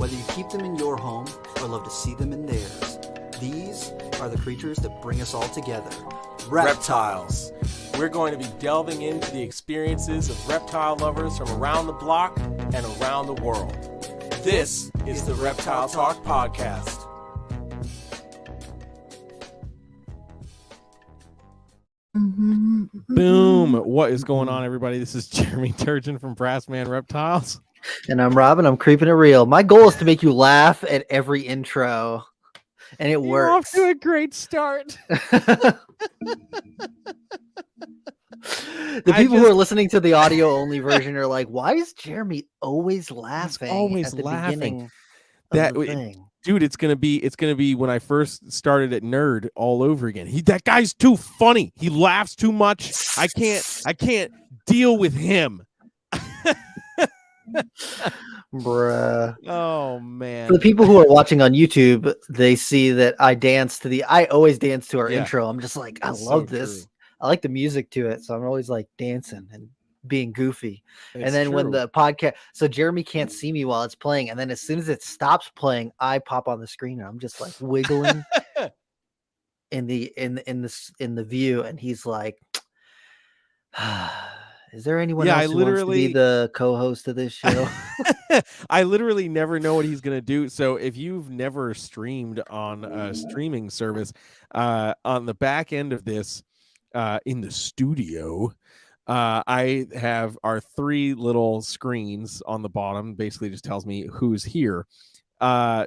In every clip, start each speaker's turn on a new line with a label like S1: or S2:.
S1: Whether you keep them in your home or love to see them in theirs, these are the creatures that bring us all together.
S2: Reptiles. We're going to be delving into the experiences of reptile lovers from around the block and around the world. This is the Reptile Talk Podcast.
S3: Boom. What is going on, everybody? This is Jeremy Turgeon from Brassman Reptiles.
S1: And I'm Robin. I'm keeping it real. My goal is to make you laugh at every intro, and it
S3: You're off
S1: works.
S3: to a great start.
S1: The people who are listening to the audio only version are like, "Why is Jeremy always laughing?
S3: Always
S1: at the
S3: laughing.
S1: beginning
S3: That
S1: of the thing?"
S3: Dude, it's gonna be when I first started at Nerd all over again. That guy's too funny. He laughs too much. I can't deal with him.
S1: Bruh.
S3: Oh man.
S1: For the people who are watching on YouTube, they see that I always dance to our
S3: Yeah.
S1: intro. I'm just like, I
S3: That's
S1: love
S3: so
S1: this.
S3: true.
S1: I like the music to it. So I'm always like dancing and being goofy.
S3: It's
S1: and then when
S3: true.
S1: the podcast, so Jeremy can't see me while it's playing. And then as soon as it stops playing, I pop on the screen and I'm just like wiggling in the view. And he's like, is there anyone else who wants to be the co-host of this show?
S3: I literally never know what he's going to do. So if you've never streamed on a streaming service, on the back end of this, in the studio, I have our three little screens on the bottom, basically just tells me who's here.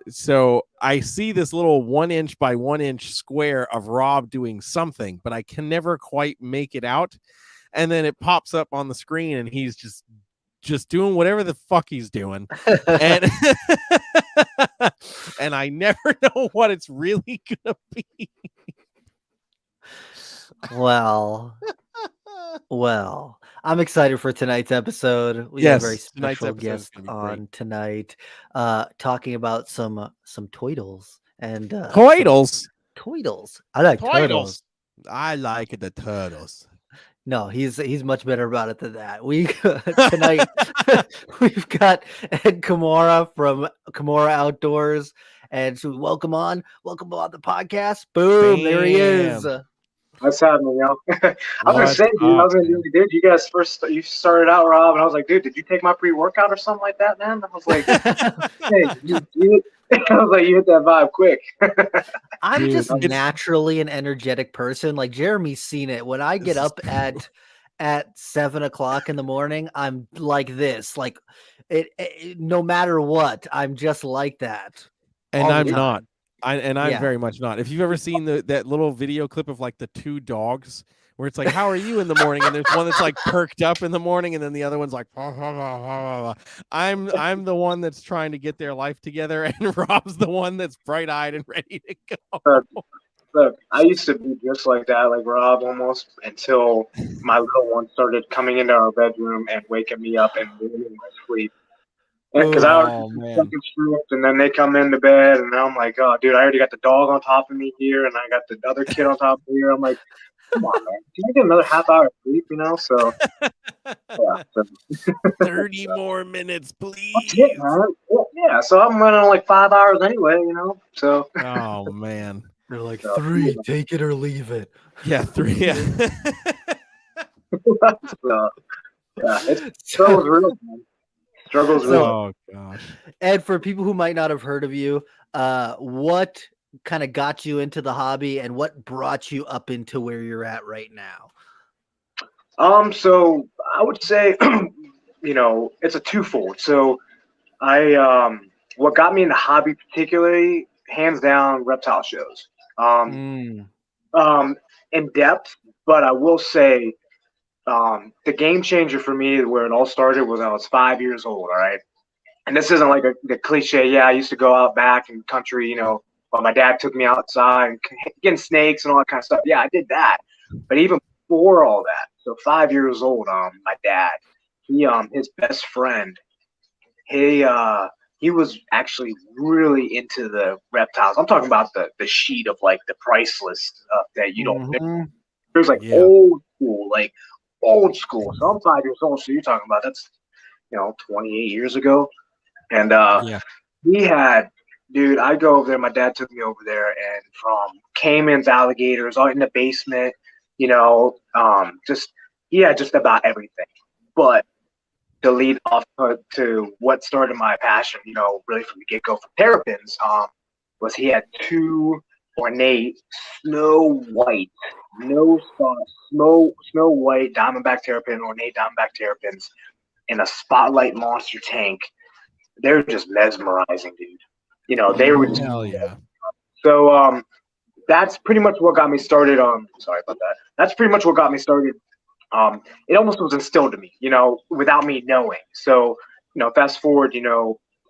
S3: So I see this little 1 inch by 1 inch square of Rob doing something, but I can never quite make it out. And then it pops up on the screen and he's just doing whatever the fuck he's doing. And and I never know what it's really gonna be.
S1: Well, I'm excited for tonight's episode. We have a very special guest on tonight, talking about some toidles and
S3: Toidles.
S1: I like
S3: turtles. I like the turtles.
S1: No, he's much better about it than that. Tonight we've got Ed Komara from Komara Outdoors, and so welcome on the podcast. Boom, there he is.
S4: What's happening, y'all? I was gonna say, dude, you guys you started out, Rob, and I was like, dude, did you take my pre-workout or something like that, man? I was like, hey, I was like, you hit that vibe quick.
S1: I'm just naturally an energetic person. Like Jeremy's seen it. When I get up at 7 o'clock in the morning, I'm like this. Like it no matter what, I'm just like that.
S3: And I'm not. I'm very much not. If you've ever seen that little video clip of like the two dogs where it's like, how are you in the morning? And there's one that's like perked up in the morning, and then the other one's like, I'm the one that's trying to get their life together, and Rob's the one that's bright-eyed and ready to go.
S4: Look, I used to be just like that, like Rob almost, until my little one started coming into our bedroom and waking me up and ruining my sleep. Because I was fucking stripped, and then they come into bed, and I'm like, oh, dude, I already got the dog on top of me here, and I got the other kid on top of me here. I'm like, come on, man. Can I get another half hour of sleep, you know? So, yeah.
S3: 30 more minutes, please.
S4: Yeah, man. Yeah, so I'm running on like 5 hours anyway, you know? So.
S3: Oh, man.
S1: They're like, 3, take it or leave it.
S3: Yeah, 3. Yeah.
S4: It's so real, man. Struggles real.
S3: Oh gosh.
S1: Ed, for people who might not have heard of you, what kind of got you into the hobby and what brought you up into where you're at right now?
S4: So I would say, it's a twofold. So what got me in the hobby particularly, hands down, reptile shows. In depth, but I will say, the game changer for me, where it all started, was I was 5 years old. All right, and this isn't like the cliche. Yeah, I used to go out back in country, while my dad took me outside and getting snakes and all that kind of stuff. Yeah, I did that. But even before all that, so 5 years old, my dad, his best friend, he was actually really into the reptiles. I'm talking about the sheet of like the priceless stuff that you don't. There's like old school. So I'm 5 years old. So you're talking about that's 28 years ago, and We had, dude, I go over there. My dad took me over there, and from caimans, alligators, all in the basement, just he had just about everything. But to lead off to what started my passion, really from the get go for terrapins, was he had two ornate snow white, no spot, snow white diamondback terrapin, ornate diamondback terrapins in a spotlight monster tank. They're just mesmerizing, dude. They were just
S3: Hell yeah.
S4: so. That's pretty much what got me started. Sorry about that. That's pretty much what got me started. It almost was instilled to me, without me knowing. So, fast forward,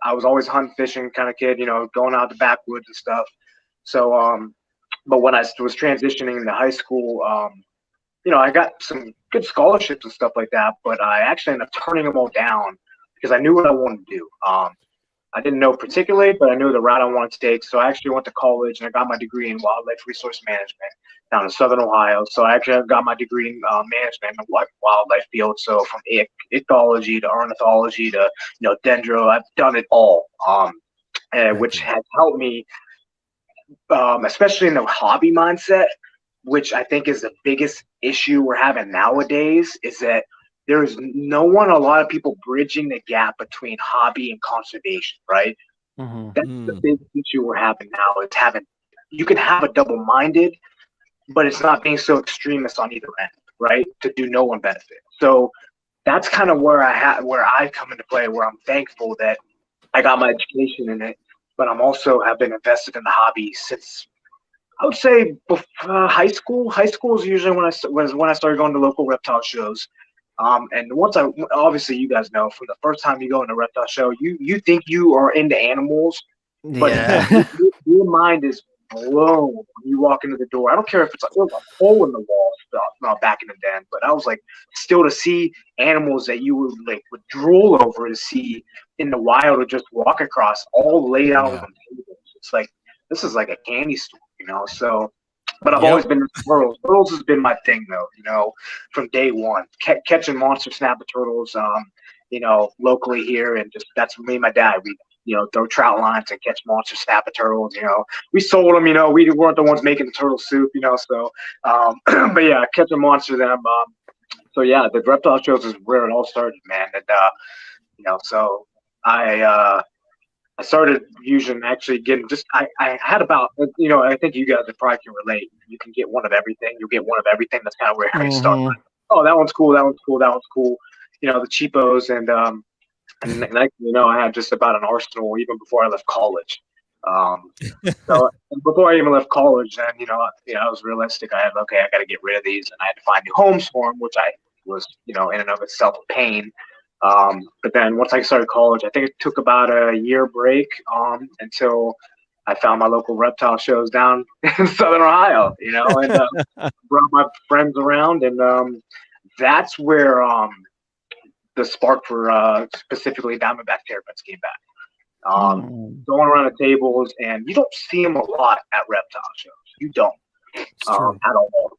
S4: I was always hunting, fishing kind of kid, going out the backwoods and stuff. So, but when I was transitioning into high school, I got some good scholarships and stuff like that, but I actually ended up turning them all down because I knew what I wanted to do. I didn't know particularly, but I knew the route I wanted to take. So I actually went to college and I got my degree in wildlife resource management down in Southern Ohio. So I actually got my degree in management in the wildlife field. So from ecology to ornithology to dendro, I've done it all, which has helped me, especially in the hobby mindset, which I think is the biggest issue we're having nowadays, is that there's a lot of people bridging the gap between hobby and conservation, right?
S1: Mm-hmm.
S4: That's the big issue we're having now. You can have a double-minded, but it's not being so extremist on either end, right? To do no one benefit. So that's kind of where I come into play, where I'm thankful that I got my education in it, but I'm also have been invested in the hobby since, I would say, high school. High school is usually when I started going to local reptile shows. And obviously you guys know, from the first time you go in a reptile show, you think you are into animals, but your mind is blown when you walk into the door. I don't care if it's there's a hole in the wall stuff, not back in the den, but I was like, still to see animals that you would drool over to see in the wild or just walk across, all laid out on tables. It's like, this is like a candy store, so. But I've always been turtles. Turtles has been my thing, though, from day one. Catching monster snapper turtles, locally here. And just that's me and my dad. We, throw trout lines and catch monster snapper turtles. We sold them, we weren't the ones making the turtle soup, so, but yeah, catching monster them. So yeah, the reptile shows is where it all started, man. And, so I started using actually getting I had about, I think you guys probably can relate. You can get one of everything. You'll get one of everything. That's kind of where I started. Oh, that one's cool. That one's cool. That one's cool. The cheapos and next I had just about an arsenal even before I left college. So before I even left college, then I was realistic. I got to get rid of these, and I had to find new homes for them, which I was in and of itself a pain. But then once I started college, I think it took about a year break until I found my local reptile shows down in Southern Ohio, and brought my friends around, and that's where the spark for specifically diamondback terrapins came back. Going around the tables, and you don't see them a lot at reptile shows. You don't at all.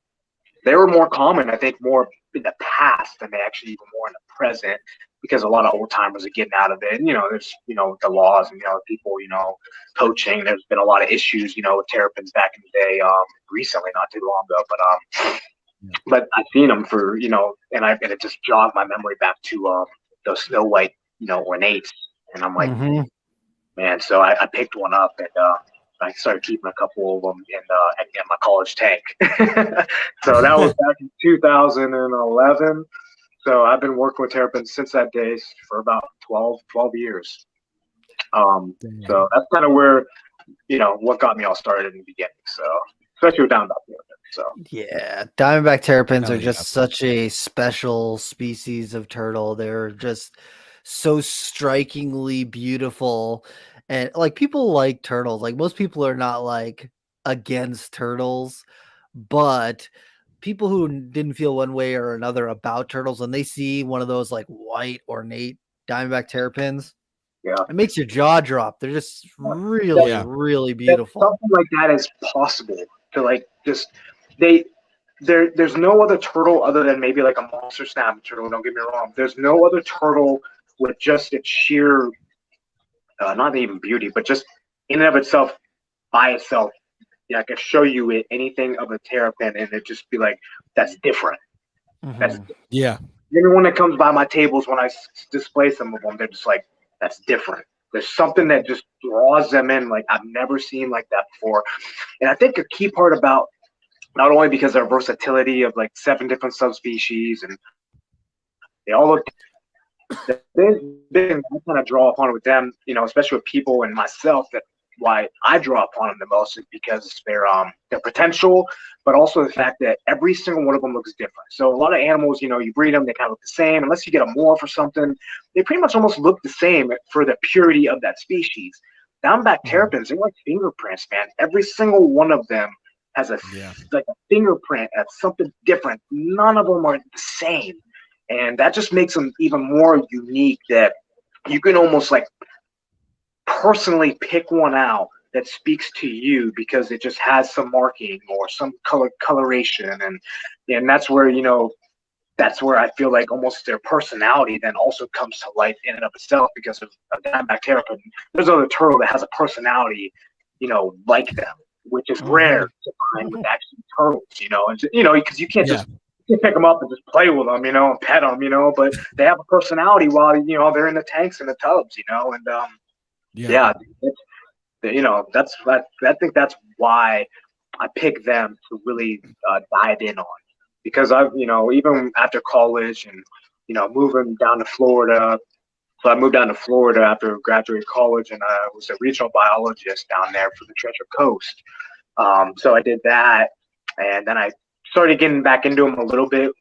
S4: They were more common, I think, more in the past than they actually even more in the present, because a lot of old timers are getting out of it. And, there's, the laws and, people, poaching. There's been a lot of issues, with terrapins back in the day, recently, not too long ago. But I've seen them for, and it just jogged my memory back to those snow white, ornates. And I'm like, man, so I picked one up, and I started keeping a couple of them in my college tank. So that was back in 2011. So I've been working with terrapins since that day for about 12 years. So that's kind of where, what got me all started in the beginning. So especially with diamondback terrapins. So
S1: yeah, diamondback terrapins are just such a special species of turtle. They're just so strikingly beautiful, and like people like turtles. Like most people are not like against turtles, but people who didn't feel one way or another about turtles, when they see one of those like white ornate diamondback terrapins, it makes your jaw drop. They're just really, really beautiful.
S4: Something like that is possible to like just there's no other turtle other than maybe like a monster snapper turtle. Don't get me wrong. There's no other turtle with just its sheer not even beauty, but just in and of itself, by itself. Yeah, I can show you anything of a terrapin, and it just be like, that's different. That's Everyone that comes by my tables when I display some of them, they're just like, that's different. There's something that just draws them in, like I've never seen like that before. And I think a key part about, not only because of their versatility of like 7 different subspecies, and they all look, I kind of draw upon it with them, especially with people and myself, that why I draw upon them the most is because their potential, but also the fact that every single one of them looks different. So a lot of animals, you breed them, they kind of look the same. Unless you get a morph or something, they pretty much almost look the same for the purity of that species. Back Terrapins, they're like fingerprints, man. Every single one of them has like a fingerprint of something different. None of them are the same. And that just makes them even more unique, that you can almost like personally pick one out that speaks to you because it just has some marking or some coloration, and that's where I feel like almost their personality then also comes to life in and of itself, because of Back Terrapin. There's other turtle that has a personality, like them, which is rare to find with actually turtles, and because you can't just pick them up and just play with them, and pet them, but they have a personality while they're in the tanks and the tubs, and I think that's why I picked them to really dive in on, because I've even after college and moving down to Florida. So I moved down to Florida after graduating college, and I was a regional biologist down there for the Treasure Coast. So I did that, and then I started getting back into them a little bit,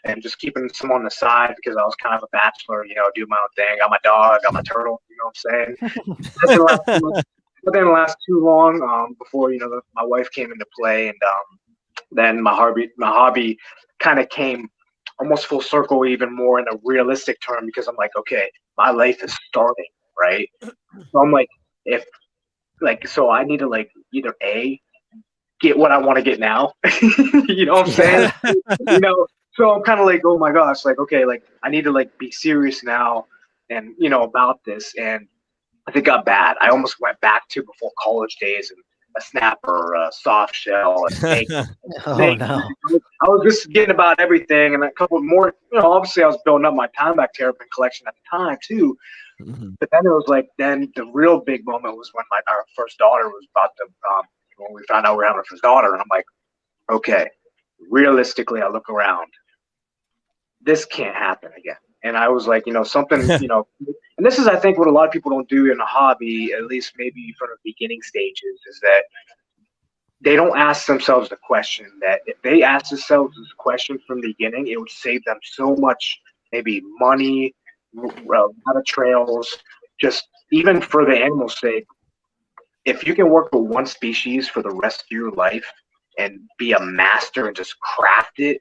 S4: and just keeping some on the side because I was kind of a bachelor, do my own thing. Got my dog, got my turtle, what I'm saying? That didn't last too long before my wife came into play, and then my hobby kind of came almost full circle, even more in a realistic term, because I'm like, okay, my life is starting, right? So I'm like, so I need to like either get what I want to get now, you know what I'm saying? So I'm kind of like, oh my gosh, like, okay, like I need to like be serious now, and about this. And I think it got bad. I almost went back to before college days, and a snapper, a soft shell, a snake.
S1: Oh no!
S4: I was just getting about everything, and a couple more. Obviously, I was building up my Back Terrapin collection at the time too. But then it was like, then the real big moment was when our first daughter was about to. When we found out we were having our first daughter, and I'm like, okay, realistically, I look around. This can't happen again. And I was like, something, and this is, I think, what a lot of people don't do in a hobby, at least maybe from the beginning stages, is that they don't ask themselves the question that if they ask themselves this question from the beginning, it would save them so much, maybe money, a lot of trails, just even for the animal's sake. If you can work with one species for the rest of your life and be a master and just craft it,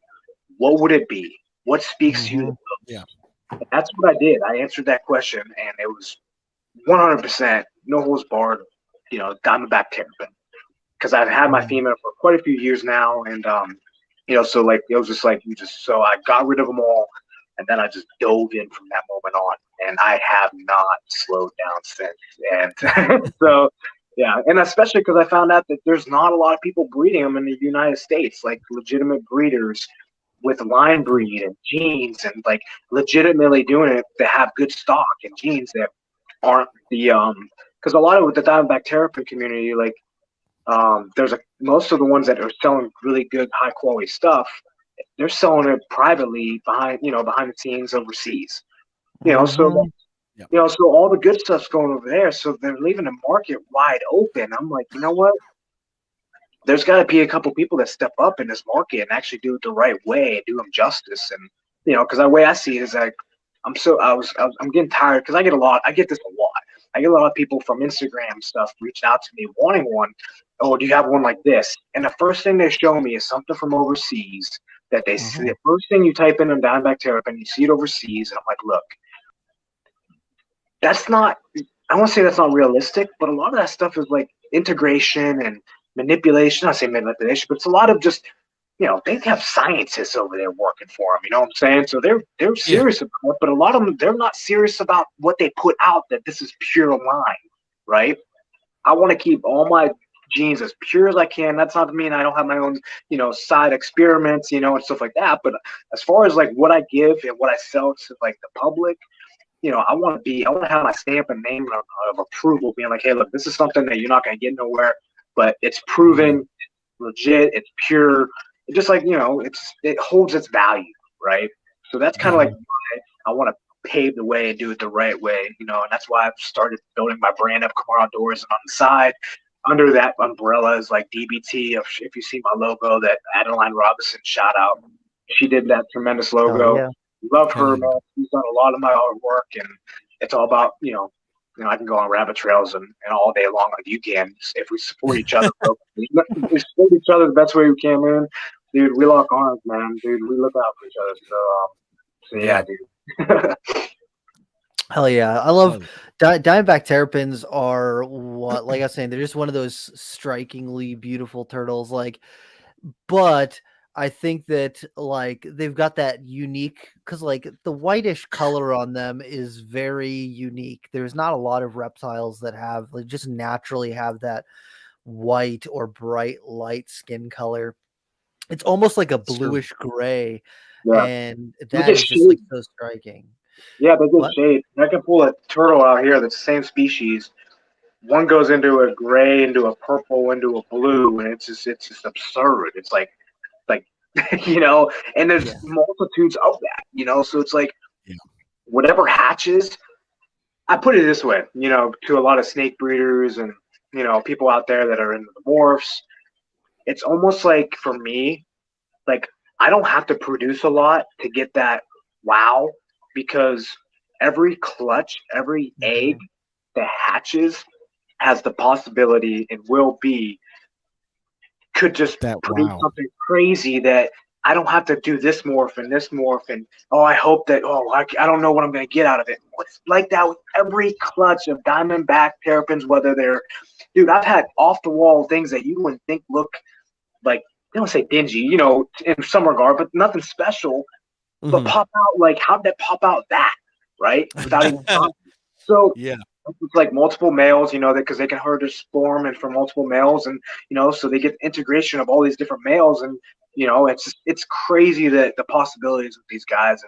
S4: what would it be? What speaks to you the most?
S3: Yeah.
S4: And that's what I did. I answered that question, and it was 100%, no holds barred, Back Terrapin. Because I've had my female for quite a few years now, and so like it was just like so I got rid of them all, and then I just dove in from that moment on, and I have not slowed down since. And so yeah, and especially because I found out that there's not a lot of people breeding them in the United States, like legitimate breeders with line breed and genes, and like legitimately doing it to have good stock and genes that aren't the because a lot of with the Diamondback Terrapin community, like there's most of the ones that are selling really good high quality stuff, they're selling it privately behind the scenes overseas, so all the good stuff's going over there, so they're leaving the market wide open. I'm like, you know what, there's got to be a couple people that step up in this market and actually do it the right way and do them justice. And because the way I see it is like I'm getting tired, because I get this a lot. I get a lot of people from Instagram stuff reaching out to me wanting one. Oh, do you have one like this? And the first thing they show me is something from overseas that they see. The first thing you type in on Diamondback Terrapin, you see it overseas, and I'm like, look, that's not. I won't say that's not realistic, but a lot of that stuff is like integration and manipulation. I say manipulation, but it's a lot of just they have scientists over there working for them. You know what I'm saying? So they're serious about it, but a lot of them, they're not serious about what they put out, that this is pure line, right? I want to keep all my genes as pure as I can. That's not to mean I don't have my own, side experiments, and stuff like that. But as far as like what I give and what I sell to like the public, I want to have my stamp and name of approval, being like, hey, look, this is something that you're not going to get nowhere, but it's proven, it's legit, it's pure. It just like, it holds its value, right? So that's kind of like why I want to pave the way and do it the right way, and that's why I've started building my brand up, Komara Outdoors, and on the side, under that umbrella is like DBT. If you see my logo, that Adeline Robinson shout out, she did that tremendous logo.
S1: yeah.
S4: Love her, man. She's done a lot of my artwork, and it's all about, I can go on rabbit trails and all day long like you can if we support each other. We support each other the best way we can, man. Dude, we lock arms, man. Dude, we look out for each other. So yeah, dude.
S1: Hell yeah. I love Diamondback Terrapins are what, like I was saying, they're just one of those strikingly beautiful turtles. But I think that like they've got that unique, because like the whitish color on them is very unique. There's not a lot of reptiles that have like just naturally have that white or bright light skin color. It's almost like a bluish gray, and that is just like so striking.
S4: Yeah, they get shade. I can pull a turtle out here that's the same species. One goes into a gray, into a purple, into a blue, and it's just absurd. It's like and there's multitudes of that, so it's like whatever hatches. I put it this way, to a lot of snake breeders and people out there that are into the morphs. It's almost like for me, like I don't have to produce a lot to get that wow, because every clutch, every egg that hatches has the possibility and could just produce something crazy that I don't have to do this morph and I hope that I don't know what I'm going to get out of it. It's like that with every clutch of Diamondback Terrapins, whether they're, dude, I've had off the wall things that you wouldn't think look like, they don't say dingy, in some regard, but nothing special, but pop out, like how did that pop out that, right? Without even so it's like multiple males, because they can herd a swarm and from multiple males, and so they get the integration of all these different males, and it's crazy that the possibilities of these guys,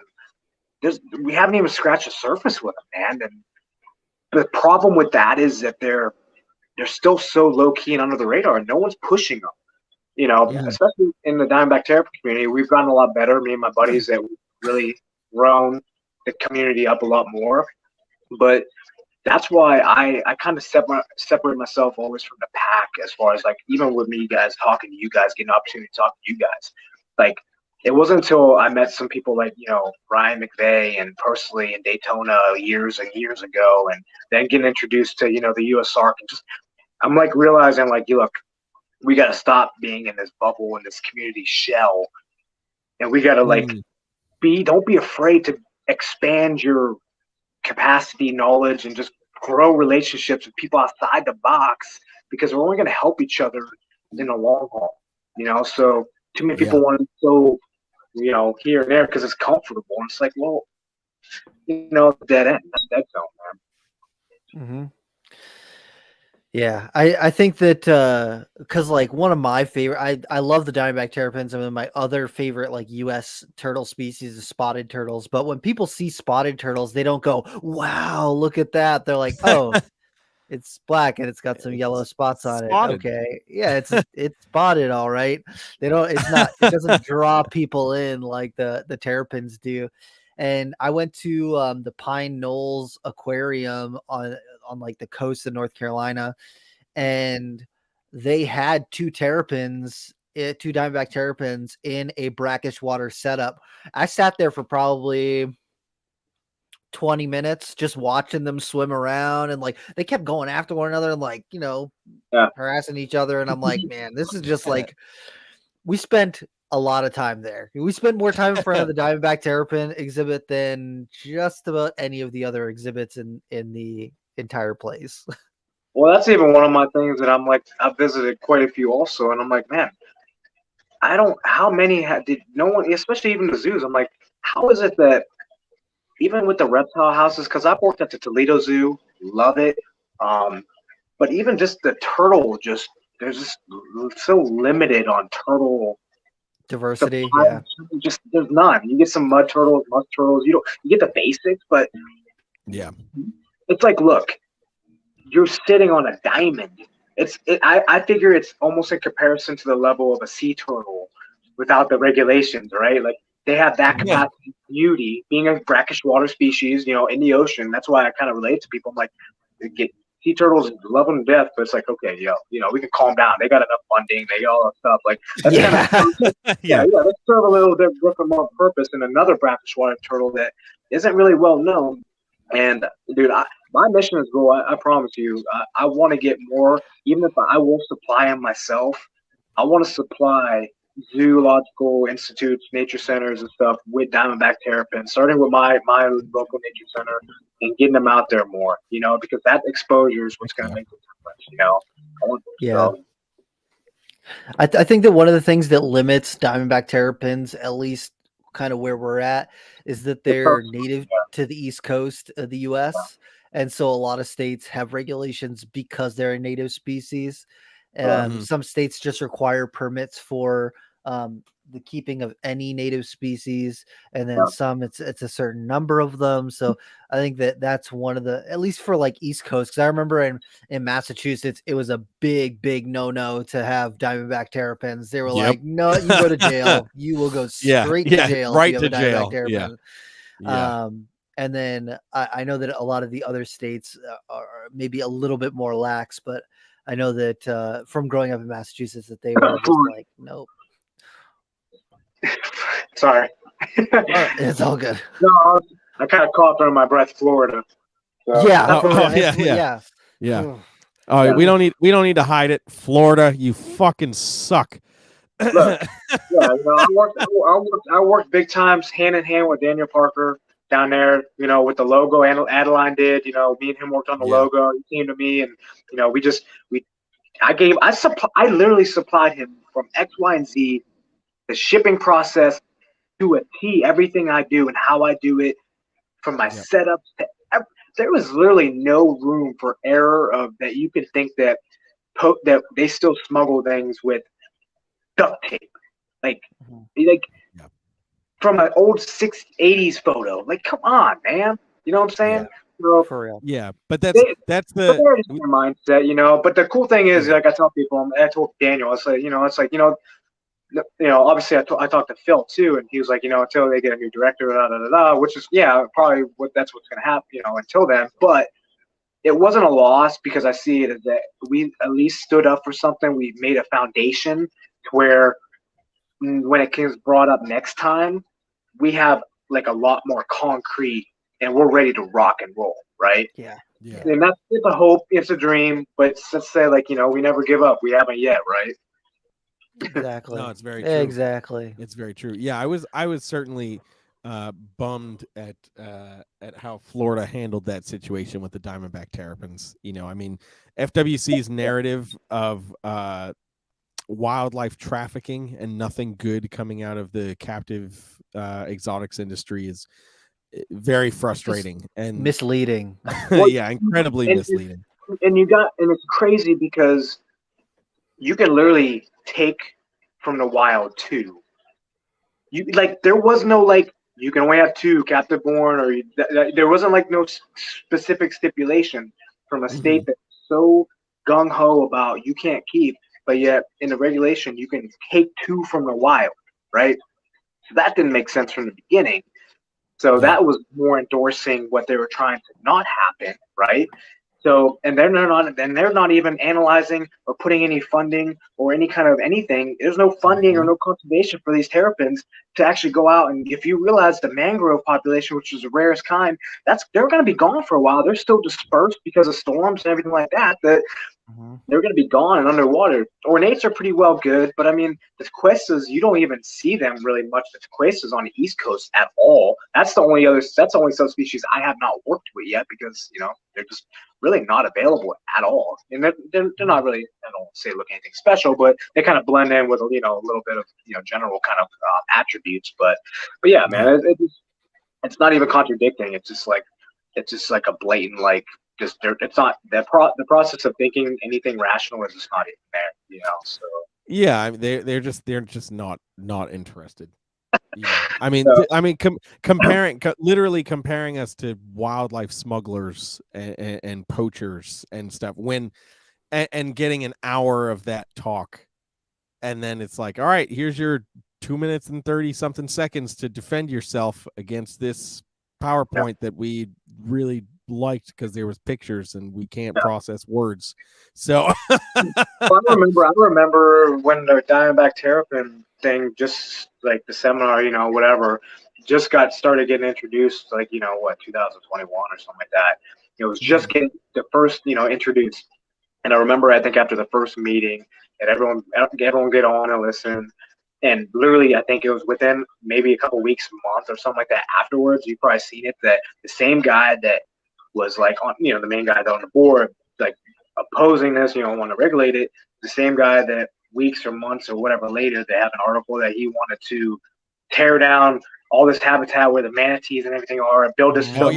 S4: and we haven't even scratched the surface with them, man. And the problem with that is that they're still so low key and under the radar, and no one's pushing them. Especially in the Diamondback Terrapin community, we've gotten a lot better. Me and my buddies that we've really grown the community up a lot more, but that's why I kind of separate myself always from the pack, as far as like, even with me guys talking to you guys, getting an opportunity to talk to you guys. Like, it wasn't until I met some people like, Ryan McVeigh and personally in Daytona years and years ago, and then getting introduced to, the US ARC, and just, I'm like realizing like, look, we got to stop being in this bubble, in this community shell. And we got to like don't be afraid to expand your capacity, knowledge, and just grow relationships with people outside the box, because we're only going to help each other in the long haul. So too many people want to go, here and there because it's comfortable, and it's like, well, dead end, dead zone, man.
S1: Yeah, I think that because like one of my favorite, I love the Diamondback Terrapins. I mean, my other favorite like U.S. turtle species is spotted turtles. But when people see spotted turtles, they don't go, "Wow, look at that!" They're like, "Oh, it's black and it's got some yellow spots on it." Okay, yeah, it's spotted, all right. They don't. It's not. It doesn't draw people in like the Terrapins do. And I went to the Pine Knolls Aquarium on like the coast of North Carolina, and they had two Diamondback Terrapins in a brackish water setup. I sat there for probably 20 minutes just watching them swim around, and like they kept going after one another and like, harassing each other. And I'm like, man, this is just like, we spent a lot of time there. We spent more time in front of the Diamondback Terrapin exhibit than just about any of the other exhibits in the entire place.
S4: Well, that's even one of my things that I'm like, I've visited quite a few also, and I'm like, man, how many did no one, especially even the zoos? I'm like, how is it that even with the reptile houses, because I've worked at the Toledo Zoo, love it. But even just the turtle, there's just so limited on turtle
S1: Diversity,
S4: supply.
S1: yeah.
S4: Just there's none. You get some mud turtles, musk turtles. You get the basics, but
S3: Yeah.
S4: it's like, look, you're sitting on a diamond. I figure it's almost in comparison to the level of a sea turtle without the regulations, right? Like they have that
S3: Yeah.
S4: capacity, beauty, being a brackish water species, in the ocean. That's why I kind of relate to people. I'm like, they get sea turtles love them to death, but it's like, okay, we can calm down. They got enough funding. They got all that stuff. Like that's kind of
S3: Yeah.
S4: Let's serve a little different more purpose in another brackish water turtle that isn't really well known. And dude, my mission is goal. I promise you, I want to get more. Even if I will supply them myself, I want to supply zoological institutes, nature centers, and stuff with Diamondback Terrapins. Starting with my local nature center and getting them out there more. Because that exposure is what's going to make the difference.
S1: Yeah. I think that one of the things that limits Diamondback Terrapins, at least kind of where we're at, is that they're native to the East Coast of the U.S. And so a lot of states have regulations because they're a native species. Some states just require permits for the keeping of any native species, and then some it's a certain number of them. So I think that's one of the, at least for like East Coast, because I remember in Massachusetts it was a big no to have Diamondback Terrapins. They were like, no, you go to jail. You will go straight to jail.
S3: Right
S1: if you
S3: to
S1: have a
S3: jail.
S1: Diamondback Terrapin.
S3: Yeah.
S1: And then I know that a lot of the other states are maybe a little bit more lax, but I know that from growing up in Massachusetts that they were just like, nope.
S4: Sorry.
S1: It's all good.
S4: No, I kind of caught under my breath, Florida. So.
S1: Yeah.
S3: Oh, we don't need to hide it. Florida, you fucking suck.
S4: Look, I worked big times hand in hand with Daniel Parker down there. With the logo, Adeline did. Me and him worked on the logo. He came to me, and I literally supplied him from X, Y, and Z, the shipping process to a T, everything I do and how I do it, from my setups to there was literally no room for error of that. You could think that they still smuggle things with duct tape, like from an old 80s photo. Like, come on, man. You know what I'm saying?
S1: For real.
S3: Yeah, but that's the
S4: mindset, But the cool thing is, like I tell people, I told Daniel, it's like obviously I talked to Phil too, and he was like, until they get a new director, which is probably that's what's gonna happen, until then. But it wasn't a loss because I see it as that we at least stood up for something. We made a foundation to where when it gets brought up next time, we have like a lot more concrete and we're ready to rock and roll, right?
S1: Yeah.
S4: And it's a hope, it's a dream, but let's say we never give up. We haven't yet, right?
S1: Exactly.
S3: No, it's very true.
S1: Exactly.
S3: It's very true. Yeah, I was certainly bummed at how Florida handled that situation with the Diamondback Terrapins. I mean, FWC's narrative of wildlife trafficking and nothing good coming out of the captive exotics industry is very frustrating and
S1: misleading.
S3: Yeah, incredibly misleading.
S4: And it's crazy because you can literally take from the wild too. There was no you can only have two captive born, or there wasn't no specific stipulation from a state that's so gung ho about you can't keep, but yet in the regulation you can take two from the wild, right? So that didn't make sense from the beginning. So that was more endorsing what they were trying to not happen, right? So, and they're not even analyzing or putting any funding or any kind of anything. There's no funding or no conservation for these terrapins to actually go out. And if you realize the mangrove population, which is the rarest kind, they're going to be gone for a while. They're still dispersed because of storms and everything like that. They're going to be gone and underwater. Ornates are pretty well good, but I mean, the sequestras, you don't even see them really much. The sequestras on the East Coast at all. That's the only subspecies I have not worked with yet because they're just really not available at all. And they're not really, I don't say look anything special, but they kind of blend in with, a little bit of, general kind of attributes. But yeah, man, it's not even contradicting. It's just like a blatant, like, it's not the process of thinking anything rational is just not even there, so.
S3: Yeah, I mean, they're just not interested. I mean, literally comparing us to wildlife smugglers and poachers and stuff, and getting an hour of that talk, and then it's like, all right, here's your 2 minutes and 30 something seconds to defend yourself against this PowerPoint that we really liked because there was pictures and we can't process words. So
S4: I remember when the Back Terrapin thing, just like the seminar, whatever, just started getting introduced, like, 2021 or something like that. It was just getting the first, introduced. And I remember, I think after the first meeting, and everyone get on and listen. And literally, I think it was within maybe a couple weeks, a month or something like that. Afterwards, you've probably seen it, that the same guy that was like on, the main guy on the board, like opposing this, want to regulate it. The same guy that weeks or months or whatever later, they have an article that he wanted to tear down all this habitat where the manatees and everything are, and build this hotel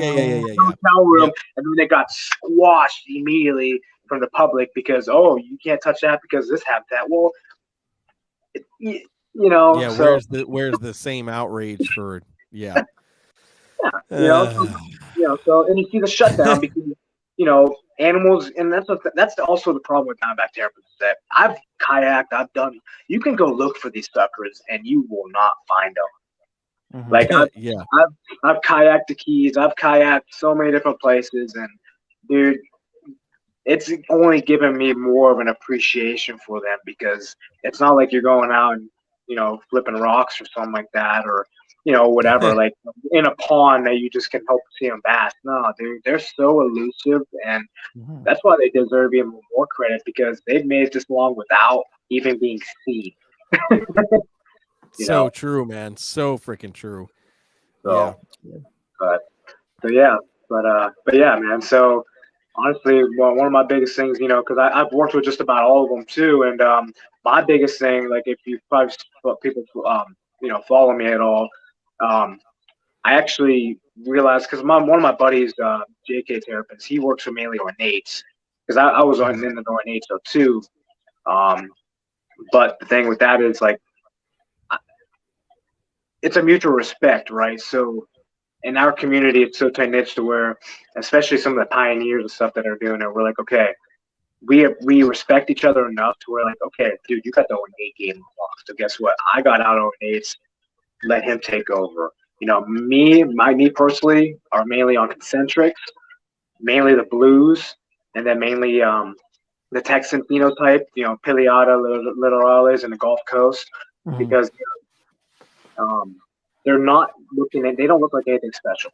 S4: room, and then they got squashed immediately from the public because, you can't touch that because this habitat. Well, so,
S3: where's the same outrage for
S4: so, and you see the shutdown because animals, and that's also the problem with Back Terrapins, is that I've kayaked, you can go look for these suckers and you will not find them. Like I've kayaked the Keys, I've kayaked so many different places, and dude, it's only given me more of an appreciation for them, because it's not like you're going out and flipping rocks or something like that, or whatever, like in a pond that you just can help see them bass. No, dude, they're so elusive, and that's why they deserve even more credit, because they've made it this long without even being seen.
S3: True, man. So freaking true.
S4: So yeah, man. So honestly, one of my biggest things, because I've worked with just about all of them too, and my biggest thing, like, if you probably people follow me at all, I actually realized, because one of my buddies, JK Terrapins, he works with mainly ornates, because I was in the ornates though too, but the thing with that is, like, it's a mutual respect, right? So in our community, it's so tight knit to where, especially some of the pioneers and stuff that are doing it, we're like, okay, we respect each other enough to where, like, okay, dude, you got the ornate game lost. So guess what? I got out of ornates. Let him take over. Me personally are mainly on concentrics, mainly the blues, and then mainly the Texan phenotype, Pileata, Litorales, and the Gulf Coast, because they don't look like anything special.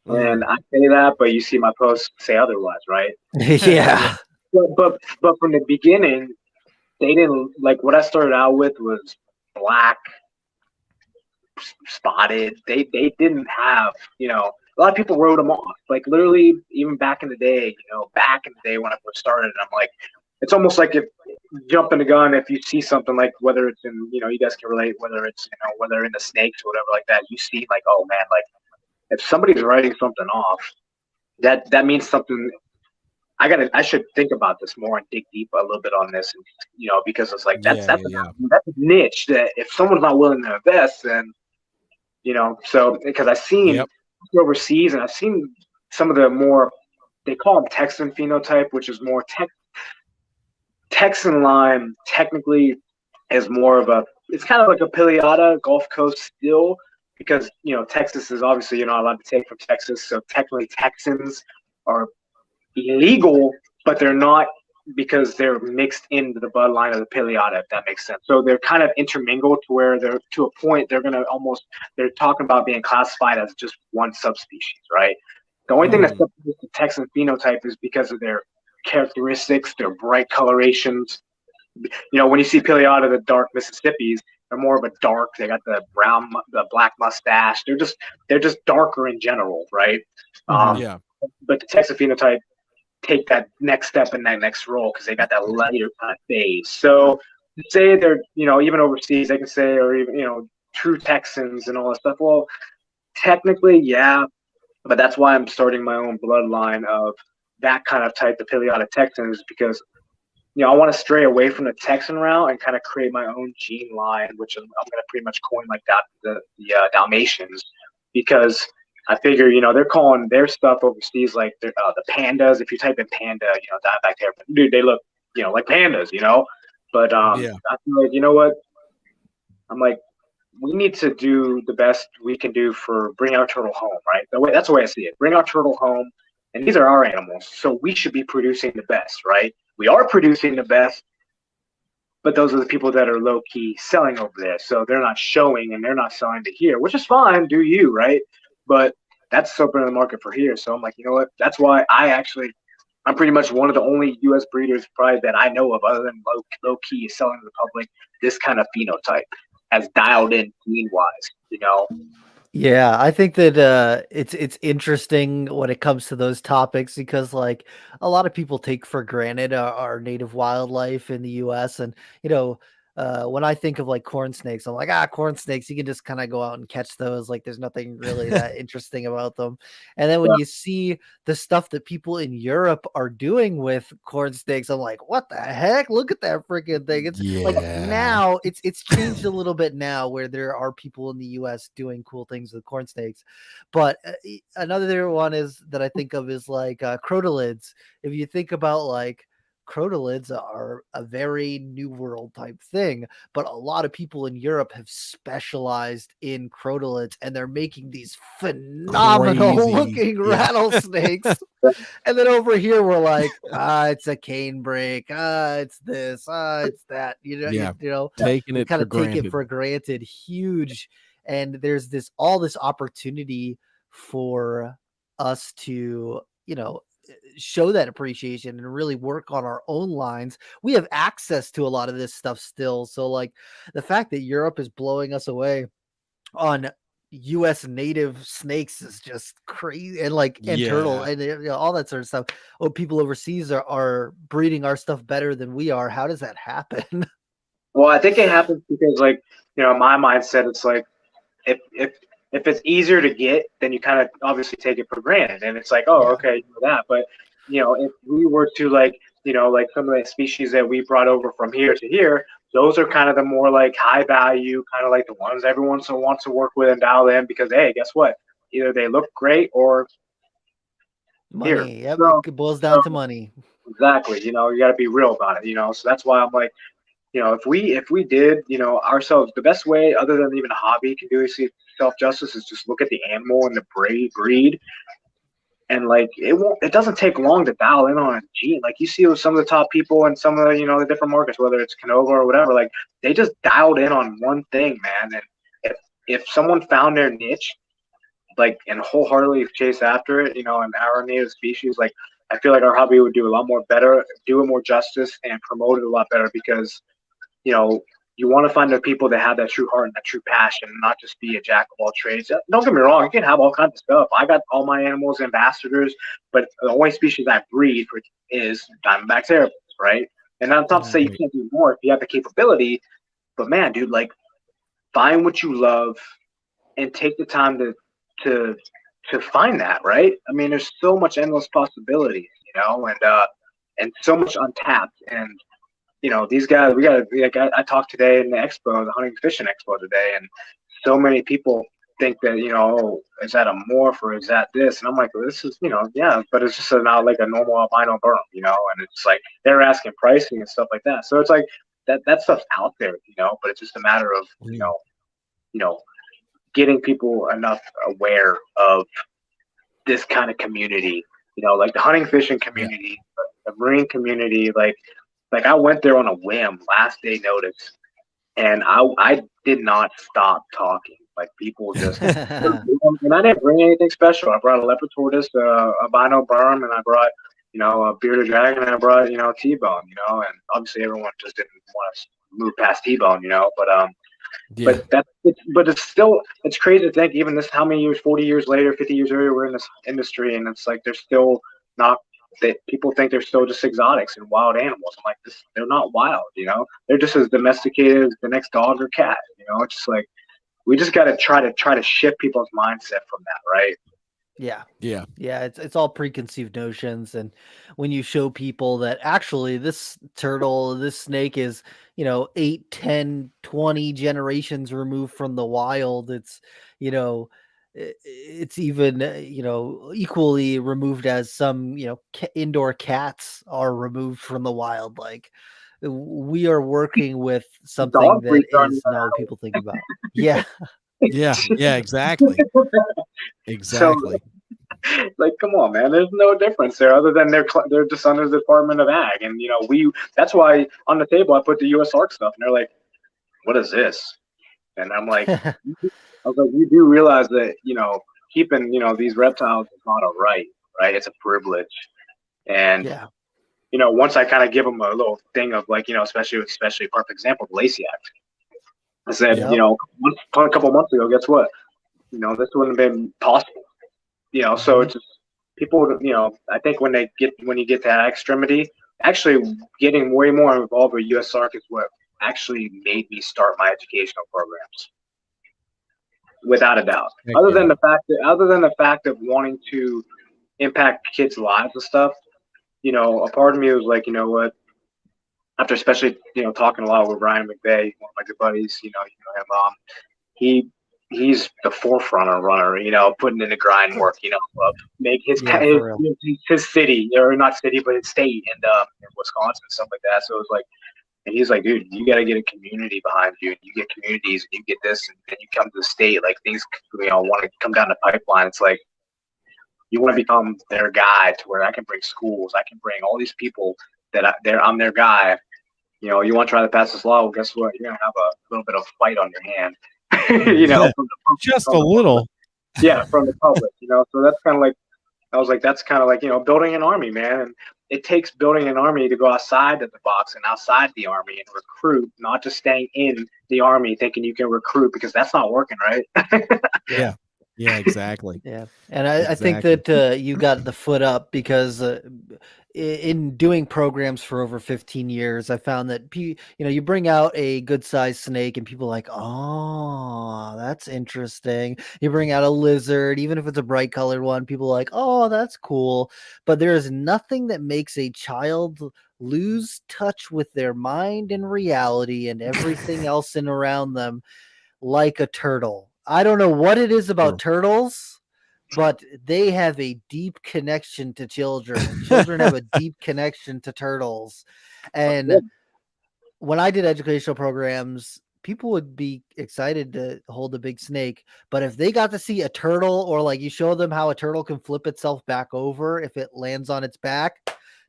S4: And I say that, but you see my posts say otherwise, right?
S1: Yeah.
S4: But from the beginning, they didn't, like, what I started out with was black, spotted. They didn't have, a lot of people wrote them off. Like, literally, even back in the day, when I first started, I'm like, it's almost like if jumping the gun, if you see something, like, whether it's in, you guys can relate, whether it's, whether in the snakes or whatever like that, you see, like, oh man, like, if somebody's writing something off, that means something. I should think about this more and dig deep a little bit on this, and, because it's like, that's a niche that if someone's not willing to invest, then, so, because I've seen overseas, and I've seen some of the more, they call them Texan phenotype, which is more Texan lime technically is more of it's kind of like a Pileata, Gulf Coast still, because, Texas is obviously, you're not allowed to take from Texas. So technically Texans are illegal, but they're not, because they're mixed into the bloodline of the Pileata, if that makes sense. So they're kind of intermingled to where they're, to a point, they're talking about being classified as just one subspecies, right? The only thing that separates the Texan phenotype is because of their characteristics, their bright colorations. When you see Pileata, the dark Mississippis, they're more of a dark. They got the black mustache. They're just darker in general, right? But the Texan phenotype, take that next step in that next role because they got that lighter kind of phase. So say they're, even overseas, they can say, or even, true Texans and all that stuff. Well, technically, yeah, but that's why I'm starting my own bloodline of that kind of type, the Paleotic Texans, because I want to stray away from the Texan route and kind of create my own gene line, which I'm going to pretty much coin like that, the Dalmatians, because I figure, they're calling their stuff overseas like the pandas. If you type in panda, Back Terrapins, dude, they look, like pandas, But I feel like, what? I'm like, we need to do the best we can do for bring our turtle home, right? That's the way I see it. Bring our turtle home, and these are our animals, so we should be producing the best, right? We are producing the best, but those are the people that are low key selling over there, so they're not showing and they're not selling to here, which is fine, do you, right? But that's opening the market for here. So I'm like, what? That's why I'm pretty much one of the only U.S. breeders probably that I know of, other than low key selling to the public this kind of phenotype, as dialed in gene wise,
S1: Yeah, I think that it's interesting when it comes to those topics because like a lot of people take for granted our native wildlife in the US. And when I think of like corn snakes, I'm like, corn snakes, you can just kind of go out and catch those, like there's nothing really that interesting about them. And then when you see the stuff that people in Europe are doing with corn snakes, I'm like, what the heck, look at that freaking thing. It's like now it's changed a little bit now where there are people in the US doing cool things with corn snakes. But another one is that I think of is like crotalids. If you think about like crotalids are a very new world type thing, but a lot of people in Europe have specialized in crotalids and they're making these phenomenal looking rattlesnakes. And then over here we're like, it's a cane break, it's this, it's that,
S3: taking it
S1: kind
S3: for
S1: of take
S3: granted.
S1: it for granted, huge. And there's all this opportunity for us to, show that appreciation and really work on our own lines. We have access to a lot of this stuff still. So like the fact that Europe is blowing us away on US native snakes is just crazy. And like and turtle and all that sort of stuff. Oh, people overseas are breeding our stuff better than we are. How does that happen?
S4: Well, I think it happens because like, my mindset, it's like if it's easier to get, then you kind of obviously take it for granted, and it's like, okay, that. But if we were to like some of the species that we brought over from here to here, those are kind of the more like high value, kind of like the ones everyone wants to work with and dial in because hey, guess what? Either they look great or
S1: money. Yep, it boils down to money.
S4: Exactly. You got to be real about it. So that's why I'm like, if we did, ourselves, the best way, other than even a hobby, can do self-justice is just look at the animal and the breed, and like it doesn't take long to dial in on a gene. Like you see with some of the top people and some of the the different markets, whether it's Canova or whatever, like they just dialed in on one thing, man. And if someone found their niche, like and wholeheartedly chase after it, and our native species, like I feel like our hobby would do a lot more better, do it more justice, and promote it a lot better because you want to find the people that have that true heart and that true passion, not just be a jack of all trades. Don't get me wrong, you can have all kinds of stuff. I got all my animals ambassadors, but the only species I breed for is Diamondback Terrapins, right? And that's not to say you can't do more if you have the capability, but man, dude, like find what you love and take the time to find that, right? I mean, there's so much endless possibilities, and so much untapped. And these guys, I talked today in the expo, the hunting fishing expo today, and so many people think that, is that a morph or is that this? And I'm like, well, this is, yeah, but it's just not like a normal albino berm, and it's like they're asking pricing and stuff like that. So it's like that stuff's out there, but it's just a matter of, getting people enough aware of this kind of community, like the hunting fishing community, the marine community, like I went there on a whim, last day notice, and I did not stop talking. Like people just, and I didn't bring anything special. I brought a leopard tortoise, a albino berm, and I brought, a bearded dragon, and I brought, T-bone, and obviously everyone just didn't want to move past T-bone, but it's crazy to think even this, how many years, 40 years later, 50 years later, we're in this industry, and it's like there's still not people think they're still just exotics and wild animals. I'm like, they're not wild, they're just as domesticated as the next dog or cat. It's just like, we just got to try to shift people's mindset from that, right?
S1: Yeah.
S3: Yeah.
S1: It's all preconceived notions. And when you show people that actually this snake is, 8, 10, 20 generations removed from the wild, it's, it's even, equally removed as some, indoor cats are removed from the wild. Like, we are working with something
S4: Dog
S1: that
S4: breeds aren't
S1: is
S4: even
S1: not what people think about. Yeah.
S3: Yeah. Yeah. Exactly.
S4: So,
S3: Exactly.
S4: like, come on, man. There's no difference there other than they're just under the Department of Ag, and that's why on the table I put the U.S. ARC stuff, and they're like, "What is this?" And I'm like, I was like, you do realize that keeping these reptiles is not a right? It's a privilege, and
S1: Yeah.
S4: once I kind of give them a little thing of like especially perfect example, the Lacey Act. I said,
S1: Yep.
S4: A couple months ago, guess what? This wouldn't have been possible. So it's just people. I think when you get to that extremity, actually getting way more involved with U.S. ARC is what actually made me start my educational programs, without a doubt.
S3: Heck
S4: Other
S3: yeah.
S4: than the fact of wanting to impact kids' lives and stuff, a part of me was like, you know what? After especially talking a lot with Ryan McVeigh, one of my good buddies, you know him. He's the forefront runner, putting in the grind work, make his city, or not city, but his state, and in Wisconsin, stuff like that. So it was like, and he's like, dude, you got to get a community behind you, and you get communities, and you get this, and then you come to the state, like things, want to come down the pipeline. It's like, you want to become their guy to where I can bring schools, I can bring all these people I'm their guy. You want to try to pass this law? Well, guess what? You're gonna have a little bit of fight on your hand.
S3: Just a little.
S4: Yeah, from the public. So that's kind of like, I was like, that's kind of like building an army, man. And it takes building an army to go outside of the box and outside the army and recruit, not just staying in the army thinking you can recruit, because that's not working, right?
S3: Yeah. Yeah, exactly.
S1: Yeah. And I think that you got the foot up, because in doing programs for over 15 years, I found that, you bring out a good sized snake and people are like, oh, that's interesting. You bring out a lizard, even if it's a bright colored one, people are like, oh, that's cool. But there is nothing that makes a child lose touch with their mind and reality and everything else in around them like a turtle. I don't know what it is about turtles, but they have a deep connection to children. Children have a deep connection to turtles. And when I did educational programs, people would be excited to hold a big snake, but if they got to see a turtle, or like you show them how a turtle can flip itself back over if it lands on its back,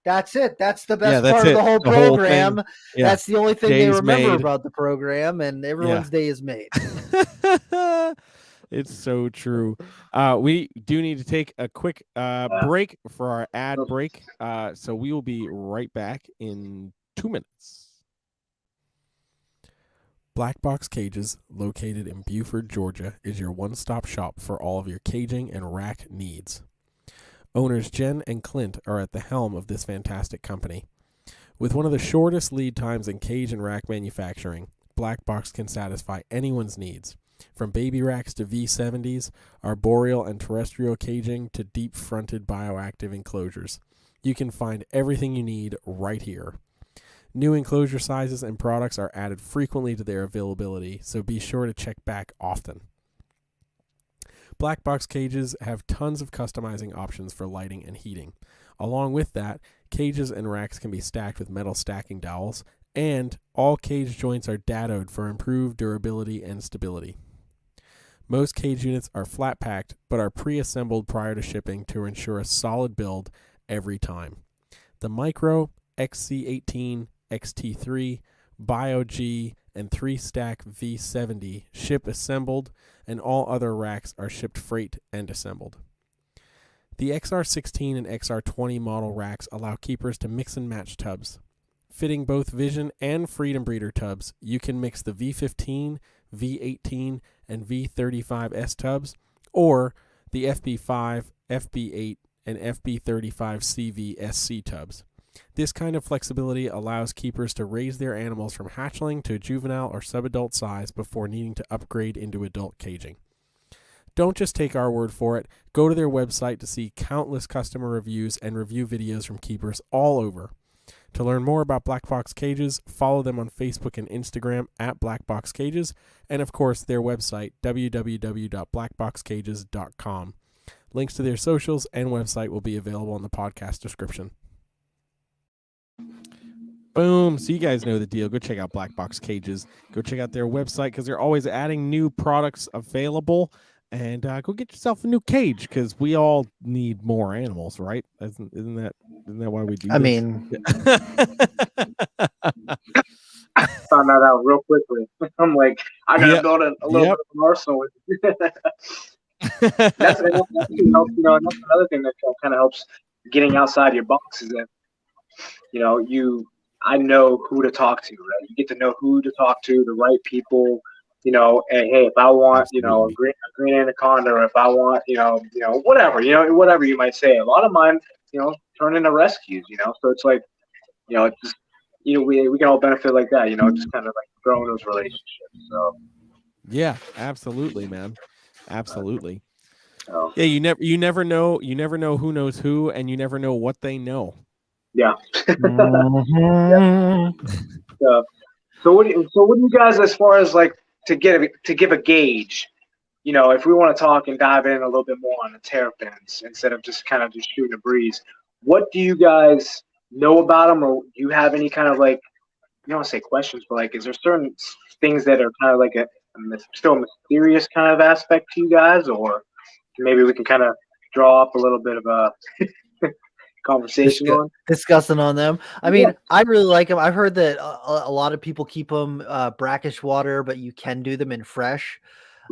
S1: that's it. That's the best part of the whole program. That's the only thing they remember about the program, and everyone's day is made.
S3: It's so true. We do need to take a quick break for our ad break. So we will be right back in 2 minutes. Black Box Cages, located in Buford, Georgia, is your one-stop shop for all of your caging and rack needs. Owners Jen and Clint are at the helm of this fantastic company. With one of the shortest lead times in cage and rack manufacturing, Black Box can satisfy anyone's needs. From baby racks to V70s, arboreal and terrestrial caging to deep-fronted bioactive enclosures. You can find everything you need right here. New enclosure sizes and products are added frequently to their availability, so be sure to check back often. Black Box Cages have tons of customizing options for lighting and heating. Along with that, cages and racks can be stacked with metal stacking dowels, and all cage joints are dadoed for improved durability and stability. Most cage units are flat packed, but are pre-assembled prior to shipping to ensure a solid build every time. The Micro, XC18, XT3, Bio-G, and 3-stack V70 ship assembled, and all other racks are shipped freight and assembled. The XR16 and XR20 model racks allow keepers to mix and match tubs. Fitting both Vision and Freedom Breeder tubs, you can mix the V15, V18, and V35S tubs, or the FB5, FB8, and FB35CV SC tubs. This kind of flexibility allows keepers to raise their animals from hatchling to juvenile or subadult size before needing to upgrade into adult caging. Don't just take our word for it. Go to their website to see countless customer reviews and review videos from keepers all over. To learn more about Black Box Cages, follow them on Facebook and Instagram at Black Box Cages, and of course their website, www.blackboxcages.com. Links to their socials and website will be available in the podcast description. Boom. So you guys know the deal. Go check out Black Box Cages. Go check out their website because they're always adding new products available. And go get yourself a new cage because we all need more animals, right? Isn't that why we do this?
S1: I mean,
S4: Found that out real quickly. I'm like, I gotta build a little bit of an arsenal with that's and helps, and that's another thing that kind of helps getting outside your box is that I know who to talk to, right? You get to know who to talk to, the right people, and hey, if I want, a green anaconda, or if I want, whatever you might say. A lot of mine, turn into rescues, so it's like, it's just, we can all benefit like that, just kind of like growing those relationships. So
S3: yeah, absolutely, man. Absolutely. Yeah, you never know who knows who, and you never know what they know.
S4: Yeah. So what do you guys, as far as like to give a gauge, if we want to talk and dive in a little bit more on the terrapins instead of just kind of just shooting a breeze, what do you guys know about them, or do you have any kind of like, I don't want to say questions, but like, is there certain things that are kind of like still a mysterious kind of aspect to you guys, or maybe we can kind of draw up a little bit of a conversation
S1: discussing on them. I mean, I really like them. I've heard that a lot of people keep them brackish water, but you can do them in fresh.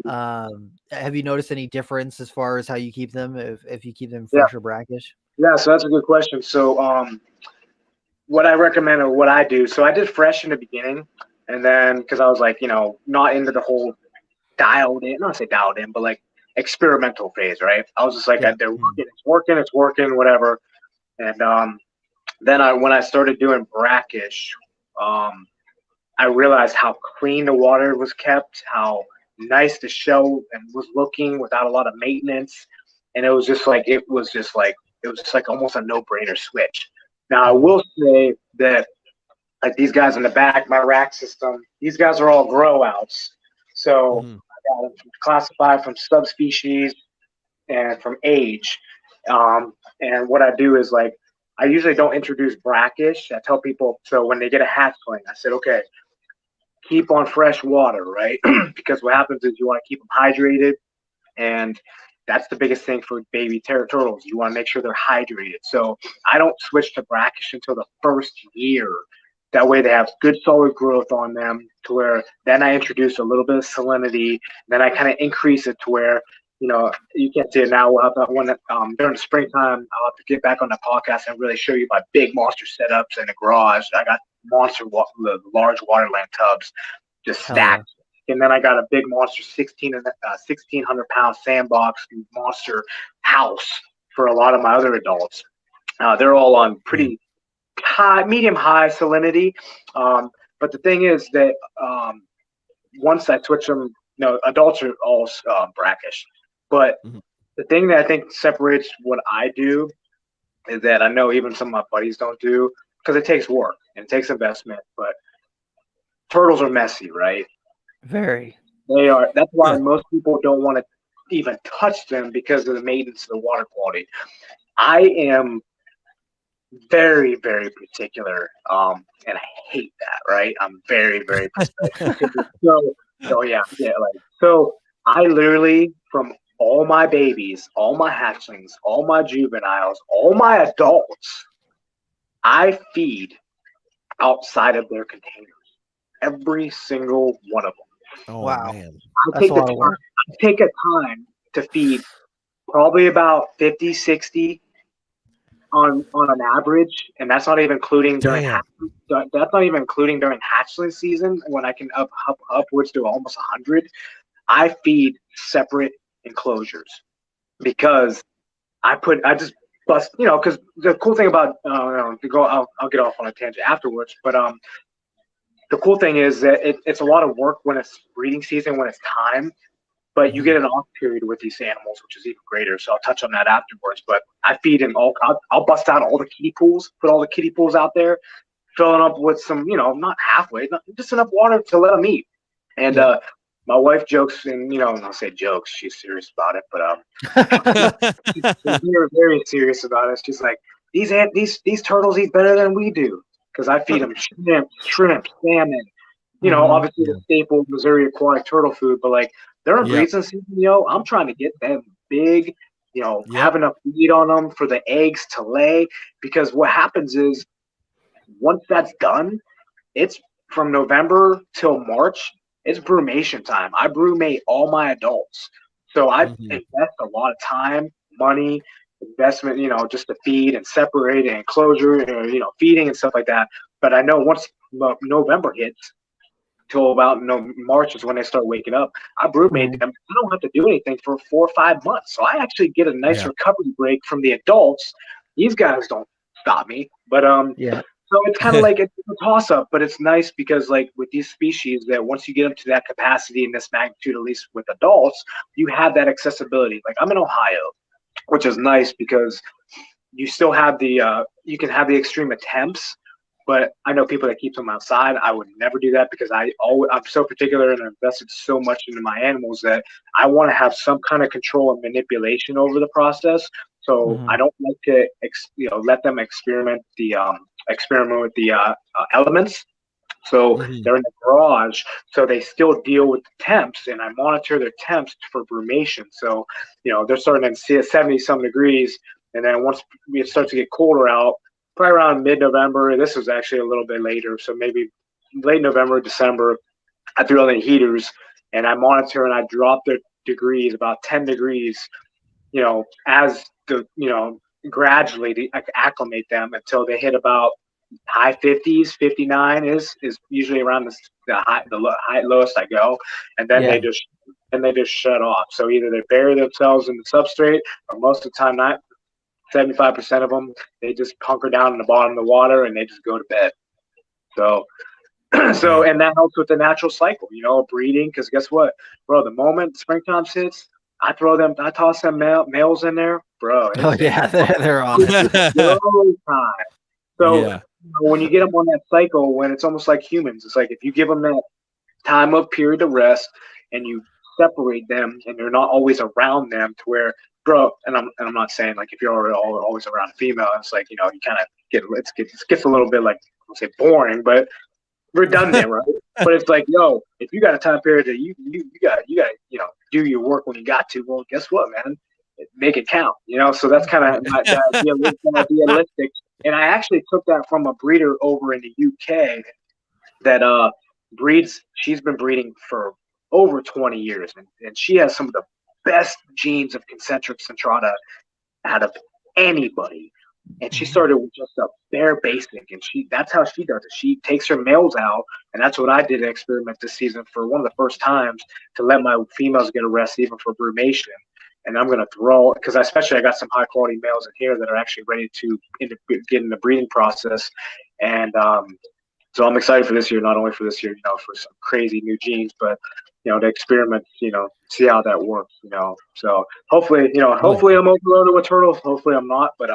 S1: Have you noticed any difference as far as how you keep them, if you keep them fresh or brackish?
S4: Yeah, so that's a good question. So what I recommend, or what I do, so I did fresh in the beginning, and then because I was like, not into the whole dialed in, not say dialed in, but like experimental phase, right? I was just like, it's working, whatever. And then when I started doing brackish, I realized how clean the water was kept, how nice the shell was looking without a lot of maintenance, and it was just like almost a no-brainer switch. Now I will say that like these guys in the back, my rack system, these guys are all grow outs, so I got them classified from subspecies and from age. And what I do is like, I usually don't introduce brackish. I tell people, so when they get a hatchling, I said, okay, keep on fresh water, right? Because what happens is you want to keep them hydrated, and that's the biggest thing for baby turtles. You want to make sure they're hydrated. So I don't switch to brackish until the first year. That way they have good solid growth on them, to where then I introduce a little bit of salinity. Then I kind of increase it to where, you can't see it now. We'll have that one during the springtime. I'll have to get back on the podcast and really show you my big monster setups in the garage. I got large waterland tubs just stacked. And then I got a big monster 1,600-pound sandbox monster house for a lot of my other adults. They're all on pretty medium-high salinity. But the thing is that once I switch them, adults are all brackish. But the thing that I think separates what I do is that I know even some of my buddies don't do, because it takes work and it takes investment. But turtles are messy, right?
S1: Very.
S4: They are. That's why most people don't want to even touch them, because of the maintenance of the water quality. I am very, very particular, and I hate that. Right? I'm very, very particular. So I literally, from all my babies, all my hatchlings, all my juveniles, all my adults, I feed outside of their containers. Every single one of them.
S3: Oh, wow. Man.
S4: I take a time to feed probably about 50, 60 on an average, and that's not even including during hatchling season, when I can upwards to almost 100. I feed separate enclosures, because I just Plus, because the cool thing about I'll get off on a tangent afterwards, but the cool thing is that it's a lot of work when it's breeding season, when it's time, but you get an off period with these animals, which is even greater. So I'll touch on that afterwards. But I feed in I'll bust out all the kiddie pools, put all the kiddie pools out there, filling up with some, not halfway, just enough water to let them eat. And my wife jokes, and I'll say jokes. She's serious about it, but she's very, very serious about it. She's like, these turtles eat better than we do, because I feed them shrimp, salmon. Obviously the staple Missouri aquatic turtle food, but like they're in breeding season. I'm trying to get them big. Have enough meat on them for the eggs to lay, because what happens is once that's done, it's from November till March. It's brumation time. I brumate all my adults. So I invest a lot of time, money, investment, just to feed and separate and enclosure, feeding and stuff like that. But I know once November hits till about March is when they start waking up, I brumate them. I don't have to do anything for 4 or 5 months. So I actually get a nice recovery break from the adults. These guys don't stop me. But so it's kind of like it's a toss-up, but it's nice because, like, with these species, that once you get them to that capacity and this magnitude, at least with adults, you have that accessibility. Like, I'm in Ohio, which is nice because you still have you can have the extreme attempts, but I know people that keep them outside. I would never do that because I'm so particular and invested so much into my animals that I want to have some kind of control and manipulation over the process. So I don't like to, let them experiment with the elements. So they're in the garage, so they still deal with the temps, and I monitor their temps for brumation. So, they're starting to 70-some degrees, and then once it starts to get colder out, probably around mid-November, this was actually a little bit later, so maybe late November, December, I threw on the heaters, and I monitor and I drop their degrees about 10 degrees, as gradually to acclimate them until they hit about high 50s. 59 is usually around the lowest I go, and then they just shut off. So either they bury themselves in the substrate, or most of the time not. 75% of them, they just hunker down in the bottom of the water and they just go to bed. So and that helps with the natural cycle, breeding. Because guess what, bro? The moment springtime hits, I toss them males in there, bro.
S1: They're on it.
S4: Time. So when you get them on that cycle, when it's almost like humans, it's like if you give them that time of period of rest and you separate them and you're not always around them to where, bro, and I'm not saying like if you're always around a female, it's like, you kind of it gets a little bit like, I'll say boring, but redundant, right? But it's like, if you got a time period that you got do your work when you got to, well, guess what, man? Make it count, So that's kind of that idealistic. And I actually took that from a breeder over in the UK that breeds. She's been breeding for over 20 years, and she has some of the best genes of concentric centrata out of anybody. And she started with just a bare basic, and that's how she does it. She takes her males out, and that's what I did an experiment this season for one of the first times to let my females get a rest even for brumation. And I'm going to throw, because I got some high quality males in here that are actually ready to get in the breeding process. And so I'm excited for this year, not only for this year, for some crazy new genes, but, to experiment, see how that works, So hopefully, hopefully I'm overloaded with turtles. Hopefully I'm not, but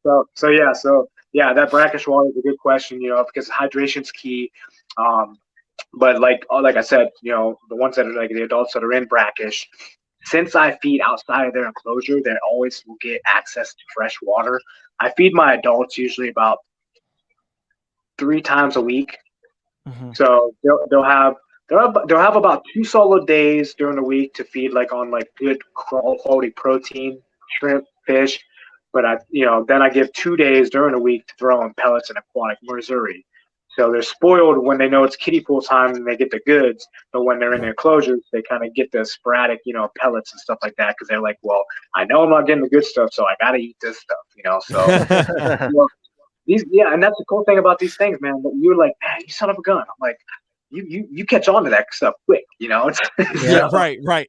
S4: so that brackish water is a good question, because hydration's key. But like I said, the ones that are like the adults that are in brackish, since I feed outside of their enclosure, they always will get access to fresh water. I feed my adults usually about 3 times a week. So they'll have about 2 solid days during the week to feed on good quality protein, shrimp, fish. But then I give 2 days during the week to throw in pellets and aquatic Missouri. So they're spoiled when they know it's kiddie pool time and they get the goods. But when they're in their enclosures, they kind of get the sporadic, pellets and stuff like that, because they're like, well, I know I'm not getting the good stuff, so I got to eat this stuff, So and that's the cool thing about these things, man. That you're like, man, you son of a gun. I'm like, you catch on to that stuff quick,
S3: Right.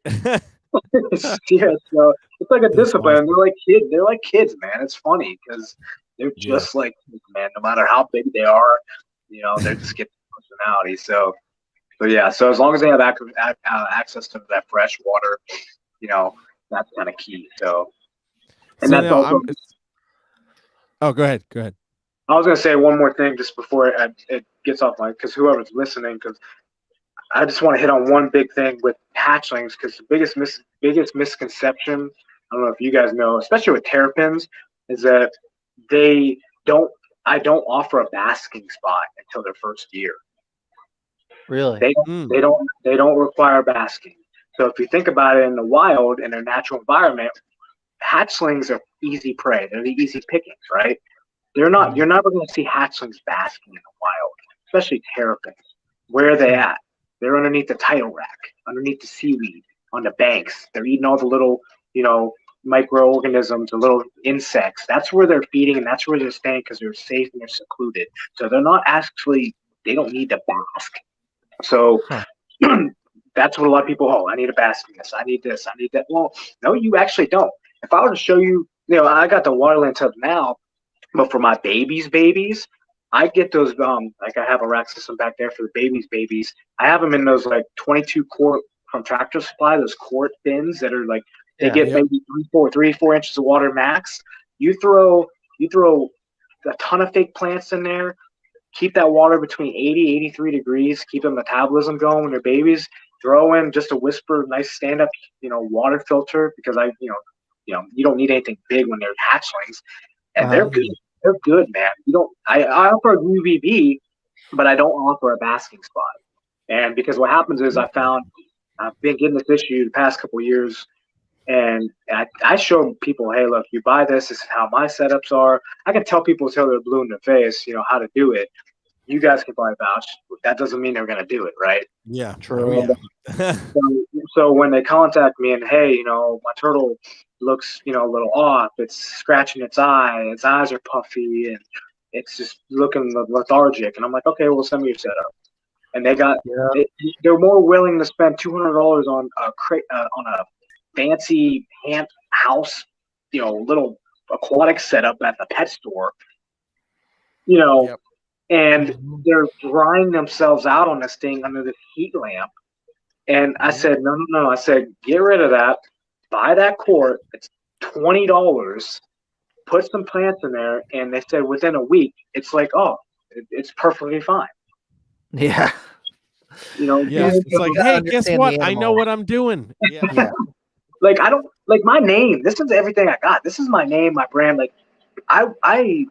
S4: Yeah, so it's like a
S3: That's
S4: discipline.
S3: awesome.
S4: They're like kids. They're like kids, man. It's funny because they're just like kids, man. No matter how big they are, they're just getting personality. So yeah. So as long as they have access to that fresh water, that's kind of key. So, and
S3: So
S4: that's
S3: now
S4: also.
S3: Oh, go ahead. Go ahead.
S4: I was gonna say one more thing just before it gets off my, because whoever's listening, because I just want to hit on one big thing with hatchlings, because the biggest misconception, I don't know if you guys know, especially with terrapins, is that they don't. I don't offer a basking spot until their first year.
S1: Really?
S4: They don't require basking. So if you think about it in the wild, in their natural environment, hatchlings are easy prey. They're the easy pickings, right? They're not. You're never going to see hatchlings basking in the wild, especially terrapins. Where are they at? They're underneath the tidal rack, underneath the seaweed, on the banks. They're eating all the little, microorganisms, the little insects. That's where they're feeding, and that's where they're staying because they're safe and they're secluded. So they're not actually. They don't need to bask. So that's what a lot of people. Oh, I need a bask in this. I need this. I need that. Well, no, you actually don't. If I were to show you, I got the waterland tub now. But for my babies, I get those like I have a rack system back there for the babies. I have them in those like 22 quart from Tractor Supply, those quart bins that are like they get maybe 3 4 inches of water max. You throw a ton of fake plants in there, keep that water between 80 83 degrees, keep the metabolism going when they're babies. Throw in just a whisper, nice stand up, water filter, because you don't need anything big when they're hatchlings, and they're good. They're good, man. I offer a UVB, but I don't offer a basking spot. And because what happens is I've been getting this issue the past couple of years, and I show people, hey, look, you buy this. This is how my setups are. I can tell people till they're blue in the face, how to do it. You guys can probably vouch. That doesn't mean they're going to do it, right?
S3: Yeah,
S1: true.
S4: So when they contact me and, hey, my turtle looks, a little off. It's scratching its eye. Its eyes are puffy, and it's just looking lethargic. And I'm like, okay, well, send me your setup. And they're more willing to spend $200 on a fancy house, little aquatic setup at the pet store, and they're drying themselves out on this thing under this heat lamp. And I said, no. I said, get rid of that. Buy that quart. It's $20. Put some plants in there. And they said within a week, it's like, oh, it's perfectly fine.
S1: Yeah.
S3: It's like, hey, guess what? I know what I'm doing. Yeah.
S4: Like, I don't like my name. This is everything I got. This is my name, my brand. Like, I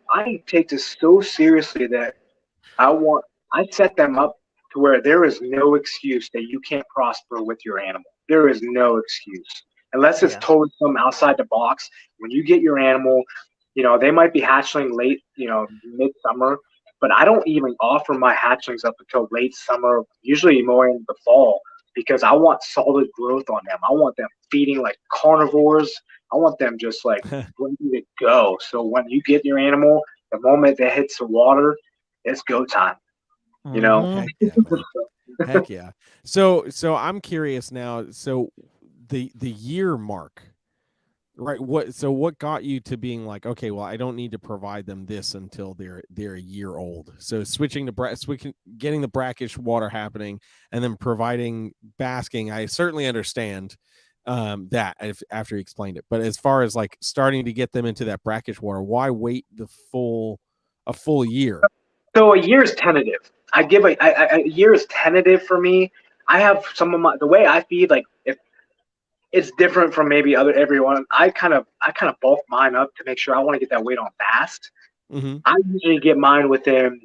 S4: take this so seriously that I set them up to where there is no excuse that you can't prosper with your animal. There is no excuse. Unless it's totally something outside the box. When you get your animal, they might be hatchling late, midsummer, but I don't even offer my hatchlings up until late summer, usually more in the fall, because I want solid growth on them. I want them feeding like carnivores. I want them just like ready to go. So when you get your animal, the moment that hits the water, it's go time.
S3: Heck yeah. So I'm curious now. So the year mark, right? What got you to being like, okay, well, I don't need to provide them this until they're a year old. So getting the brackish water happening and then providing basking, I certainly understand that after you explained it. But as far as like starting to get them into that brackish water, why wait a full year?
S4: So a year is tentative. I give a year is tentative for me. I have the way I feed, like if it's different from maybe everyone. I kind of bulk mine up to make sure I want to get that weight on fast. I usually get mine within,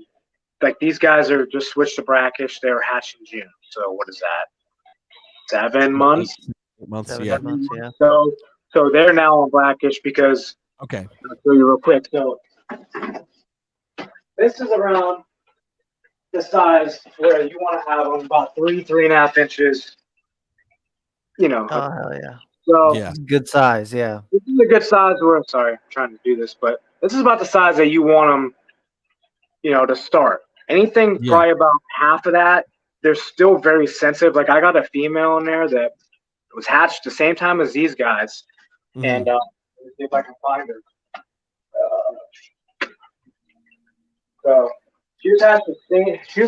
S4: like these guys are just switched to brackish. They're hatched in June. So what is that? 7 months?
S3: 8 months,
S1: 7 months, yeah.
S4: So they're now on brackish because.
S3: Okay.
S4: I'll show you real quick. So this is around the size where you want to have them about 3.5 inches.
S1: Oh, hell yeah.
S4: So
S3: yeah,
S1: good size. Yeah.
S4: This is a good size. Sorry, I'm trying to do this, but this is about the size that you want them, to start. Anything probably about half of that, they're still very sensitive. Like I got a female in there that was hatched the same time as these guys. And let me see if I can find her. So she was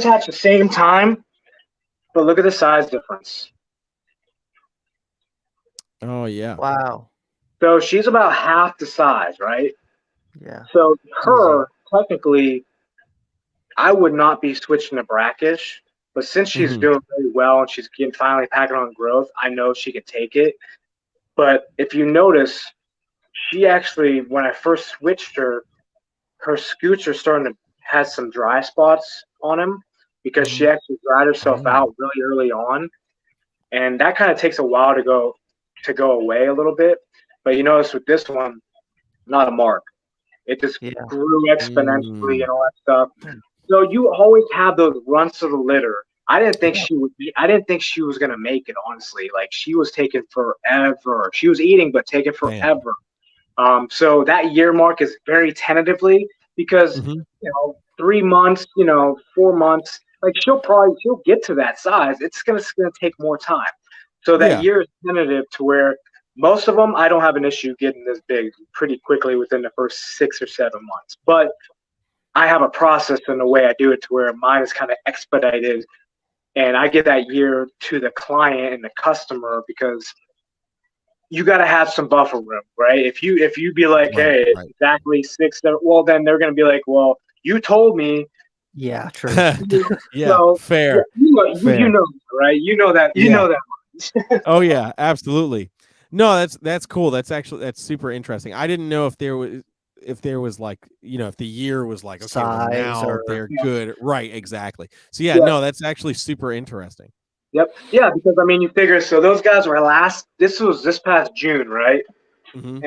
S4: hatched the same time, but look at the size difference.
S3: Oh yeah.
S1: Wow.
S4: So she's about half the size, right?
S1: Yeah.
S4: So her, technically, I would not be switching to brackish, but since she's doing really well and she's finally packing on growth, I know she can take it. But if you notice, she actually, when I first switched her scoots are starting to have some dry spots on him because she actually dried herself out really early on, and that kind of takes a while to go away a little bit. But you notice with this one, not a mark. It just grew exponentially and all that stuff. So you always have those runts of the litter. I didn't think she was gonna make it, honestly. Like, she was taking forever. She was eating, but taking forever. So that year mark is very tentatively because 3 months, 4 months, like she'll get to that size. It's gonna take more time. So that year is tentative to where most of them I don't have an issue getting this big pretty quickly within the first 6 or 7 months. But I have a process in the way I do it to where mine is kind of expedited, and I get that year to the client and the customer because you got to have some buffer room, right? If you be like, hey, exactly 6, 7, well, then they're going to be like, well, you told me.
S1: Yeah, true.
S3: So, fair.
S4: You know, right? You know that. You know that.
S3: Oh yeah, absolutely. No, that's cool. That's super interesting. I didn't know if there was like, if the year was like, okay, well, now they're good, right? Exactly. So no, that's actually super interesting.
S4: Yep. Yeah, because I mean, you figure, so those guys were this was this past June, right? And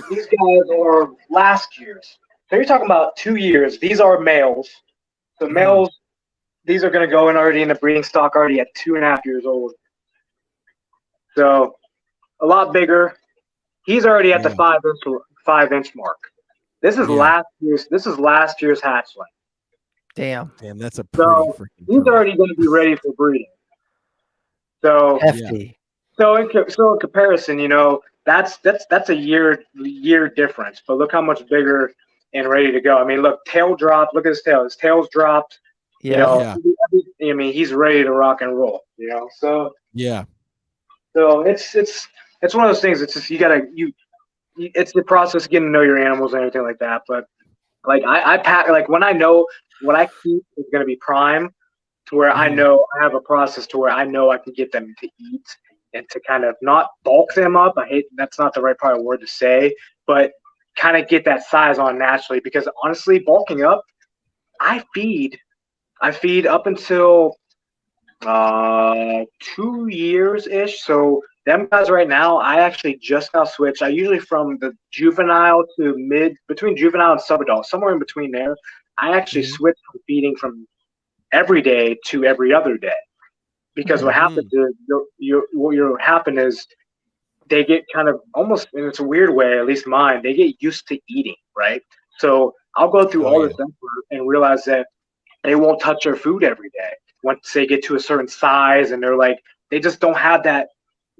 S4: these guys are last year's. So you're talking about 2 years. These are males. So males, these are going to go in already in the breeding stock already at 2.5 years old. So a lot bigger. He's already at the 5-inch mark. This is last year's hatchling.
S1: Damn,
S3: that's a pretty freaking.
S4: He's already going to be ready for breeding. So
S1: hefty.
S4: So in comparison, that's a year difference. But look how much bigger and ready to go. I mean, look, tail drop. Look at his tail. His tail's dropped. I mean, he's ready to rock and roll. So So it's one of those things. It's just it's the process of getting to know your animals and everything like that. But like I pack, like when I know what I keep is going to be prime, to where I know I have a process to where I know I can get them to eat and to kind of not bulk them up. That's not the right probably word to say, but kind of get that size on naturally. Because honestly, bulking up, I feed up until 2 years ish. So them guys right now, I actually just now switched. I usually from the juvenile to between juvenile and subadult, somewhere in between there. I actually switched from feeding from every day to every other day, because what happens is what will happen is they get kind of almost, and it's a weird way, at least mine, they get used to eating, right? So I'll go through all this effort and realize that they won't touch their food every day once they get to a certain size, and they just don't have that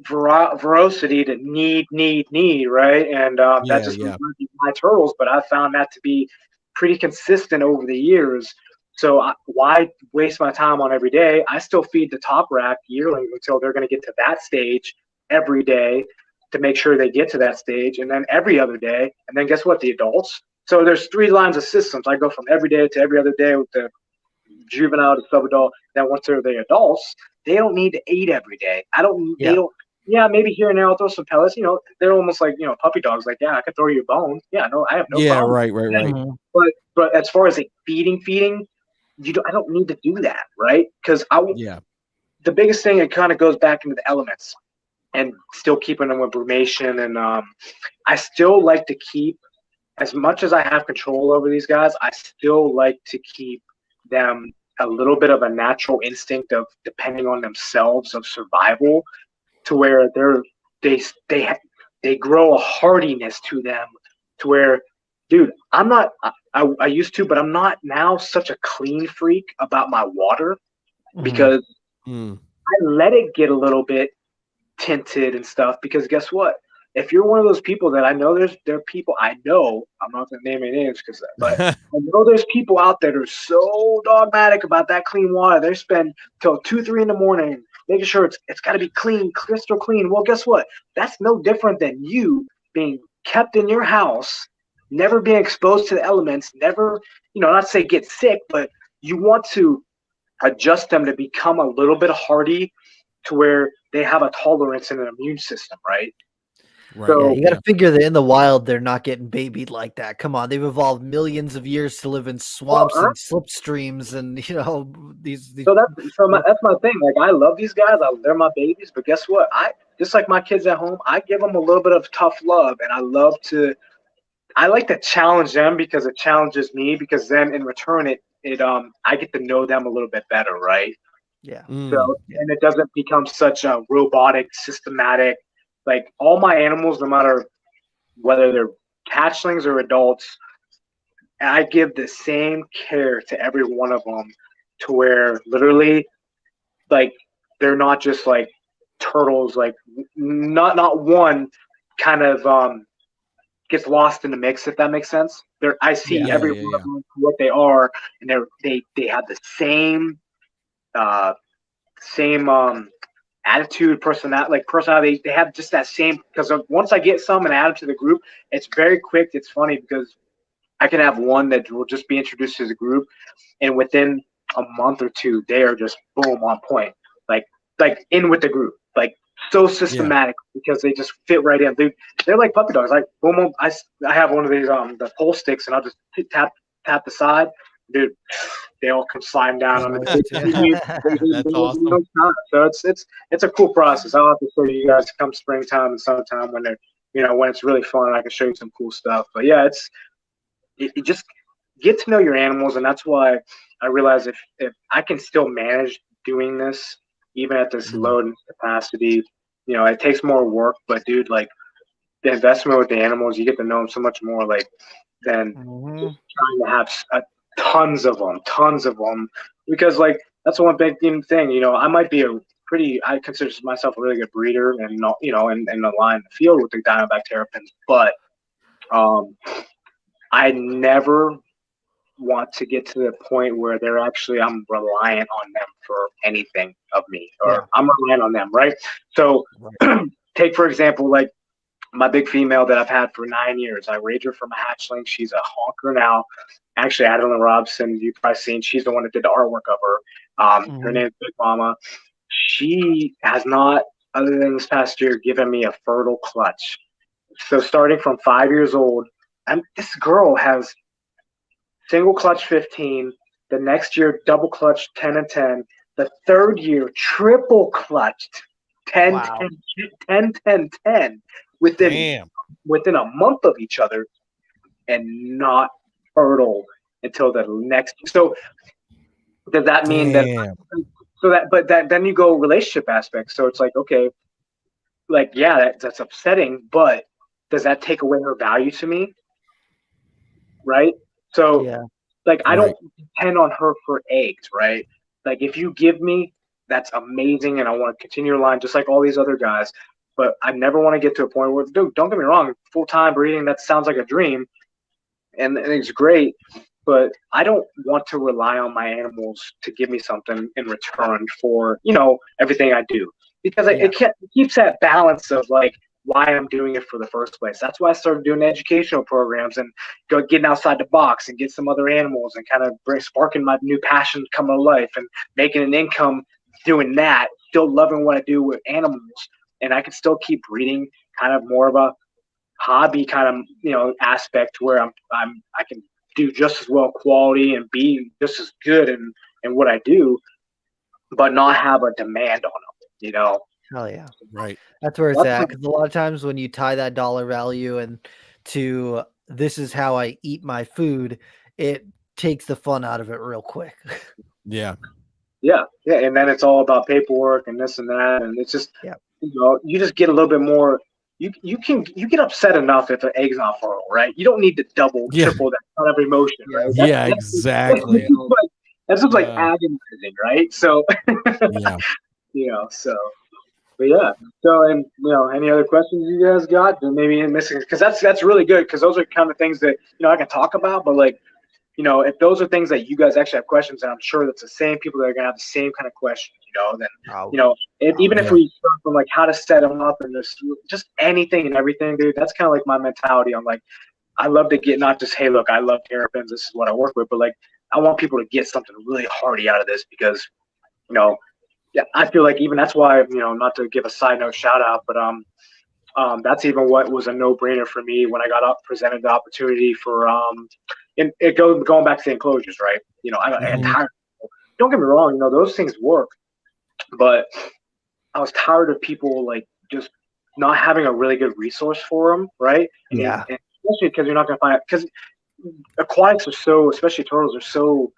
S4: ferocity to need, right? And that just reminds me of my turtles, but I found that to be pretty consistent over the years. So why waste my time on every day? I still feed the top rack yearly until they're going to get to that stage every day to make sure they get to that stage, and then every other day. And then guess what? The adults. So there's 3 lines of systems. I go from every day to every other day with the juvenile to subadult. Then once they're the adults, they don't need to eat every day. They don't. Yeah, maybe here and there I'll throw some pellets. They're almost like puppy dogs. Like, yeah, I could throw you a bone. Yeah, no, I have no problem. Right. But as far as like feeding, I don't need to do that, right? Because the biggest thing, it kind of goes back into the elements and still keeping them with brumation, and I still like to keep, as much as I have control over these guys, I still like to keep them a little bit of a natural instinct of depending on themselves of survival, to where they grow a hardiness to them, to where, dude, I used to, but I'm not now such a clean freak about my water, because I let it get a little bit tinted and stuff because guess what? If you're one of those people that I know, there are people I know. I'm not gonna name any names but I know there's people out there that are so dogmatic about that clean water. They spend till 2, 3 in the morning making sure it's got to be clean, crystal clean. Well, guess what? That's no different than you being kept in your house, never being exposed to the elements, never, not to say get sick, but you want to adjust them to become a little bit hardy to where they have a tolerance and an immune system, right?
S3: Right.
S1: So you got to figure that in the wild, they're not getting babied like that. Come on, they've evolved millions of years to live in swamps and slipstreams, and these.
S4: So that's my thing. Like, I love these guys. They're my babies. But guess what? I just like my kids at home. I give them a little bit of tough love, and I like to challenge them because it challenges me. Because then in return, I get to know them a little bit better, right?
S1: Yeah.
S4: So and it doesn't become such a robotic, systematic. Like all my animals, no matter whether they're hatchlings or adults, I give the same care to every one of them to where literally, like, they're not just like turtles. Like not one kind of gets lost in the mix, if that makes sense. I see every one of them for what they are, and they have the same attitude, personality. They have just that same, because once I get some and add them to the group, it's very quick. It's funny because I can have one that will just be introduced to the group, and within a month or two, they are just boom on point, like in with the group, like so systematic because they just fit right in. They're like puppy dogs. Like boom, boom. I have one of these the pole sticks, and I'll just tap the side, dude. They all come sliding down on the
S3: That's awesome.
S4: So it's a cool process. I'll have to show you guys come springtime and summertime when when it's really fun. I can show you some cool stuff. But yeah, you just get to know your animals, and that's why I realize if I can still manage doing this even at this load and capacity, it takes more work. But dude, like the investment with the animals, you get to know them so much more, like than trying to have tons of them, because like that's one big thing. I might be I consider myself a really good breeder and not, in the line in the field with the Back Terrapins, but I never want to get to the point where I'm reliant on them for anything of me, or I'm relying on them, right? So take for example, like my big female that I've had for 9 years. I raised her from a hatchling. She's a honker now. Actually, Adeline Robson, you've probably seen, she's the one that did the artwork of her. Her name is Big Mama. She has not, other than this past year, given me a fertile clutch. So starting from 5 years old, this girl has single clutch 15. The next year, double clutch 10 and 10. The third year, triple clutched 10, 10, 10, 10. Within a month of each other, and not fertile until the next. So does that mean that then you go relationship aspect? So it's like, okay, like that's upsetting, but does that take away her value to me? Right? So like I don't depend on her for eggs, right? Like if you give me, that's amazing, and I want to continue your line just like all these other guys. But I never want to get to a point where, dude, don't get me wrong, full-time breeding, that sounds like a dream, and it's great, but I don't want to rely on my animals to give me something in return for, everything I do. Because it keeps that balance of, like, why I'm doing it for the first place. That's why I started doing educational programs and getting outside the box and get some other animals and kind of sparking my new passion coming to life and making an income doing that, still loving what I do with animals. And I can still keep breeding, kind of more of a hobby kind of, aspect where I can do just as well quality and be just as good in what I do, but not have a demand on them,
S1: Hell yeah.
S3: Right.
S1: That's where it's at. Because a lot of times when you tie that dollar value and to this is how I eat my food, it takes the fun out of it real quick.
S3: Yeah.
S4: Yeah. And then it's all about paperwork and this and that. And it's just, you just get a little bit more. You get upset enough if an egg's not fertile, right? You don't need to double, triple that kind of emotion, right?
S3: Exactly.
S4: That's just like agonizing, right? So So. But yeah. So, and any other questions you guys got? That maybe missing, because that's really good, because those are kind of things that I can talk about. But like, if those are things that you guys actually have questions, and I'm sure that's the same people that are gonna have the same kind of questions, then even if we start from like how to set them up and just anything and everything, dude, that's kind of like my mentality. I'm like, I love to get not just, hey, look, I love terrapins, this is what I work with, but like I want people to get something really hearty out of this, because yeah, I feel like even that's why, not to give a side note shout out, but that's even what was a no brainer for me when I got presented the opportunity for and it going back to the enclosures, right? I'm tired. Don't get me wrong, those things work, but I was tired of people like just not having a really good resource for them, right? And especially because you're not going to find it, because aquatics are so, especially turtles are so.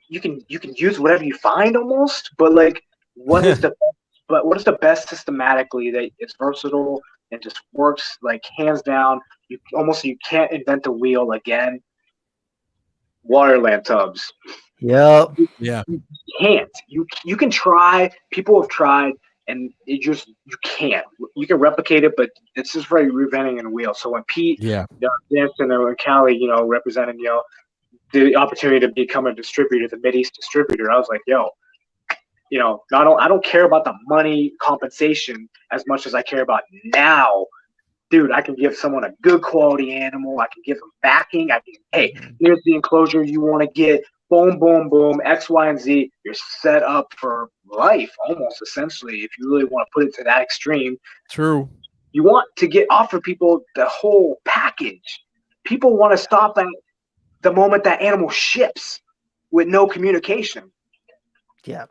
S4: You can use whatever you find almost, but like, what is the best systematically that is versatile and just works like hands down? You can't invent the wheel again. Waterland tubs.
S1: Yep.
S3: Yeah.
S4: You can't. You can try. People have tried, and you can't. You can replicate it, but it's just very reinventing in a wheel. So when Pete, Danson, and Callie, representing, the opportunity to become a distributor, the Mideast distributor, I was like, I don't care about the money compensation as much as I care about now. Dude, I can give someone a good quality animal. I can give them backing. Hey, here's the enclosure you want to get. Boom, boom, boom, X, Y, and Z. You're set up for life, almost, essentially, if you really want to put it to that extreme.
S3: True.
S4: You want to offer people the whole package. People want to stop at the moment that animal ships with no communication.
S1: Yeah.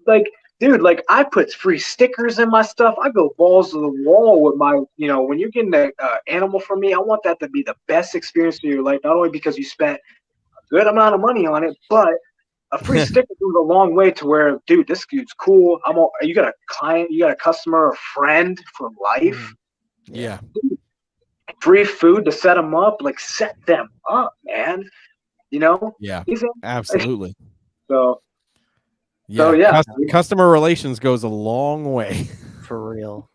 S4: Like, dude, like I put free stickers in my stuff. I go balls to the wall with my, when you're getting an animal from me, I want that to be the best experience of your life. Not only because you spent a good amount of money on it, but a free sticker goes a long way to where, dude, this dude's cool. You got a client, you got a customer, a friend for life.
S3: Yeah.
S4: Dude, free food to set them up, like set them up, man.
S3: Yeah, absolutely.
S4: So
S3: yeah, customer relations goes a long way.
S1: For real.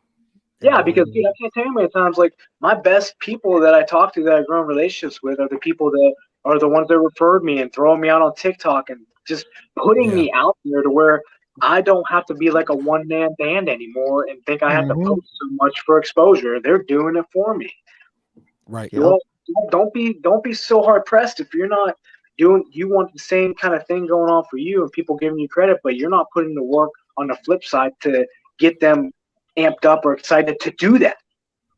S4: Yeah, because dude, I can't tell you how many times, like, my best people that I talk to that I've grown relationships with are the people that are the ones that referred me and throwing me out on TikTok and just putting me out there to where I don't have to be like a one-man band anymore and think I have to post so much for exposure. They're doing it for me.
S3: Right.
S4: Well, don't be so hard pressed if you're not you want the same kind of thing going on for you and people giving you credit, but you're not putting the work on the flip side to get them amped up or excited to do that.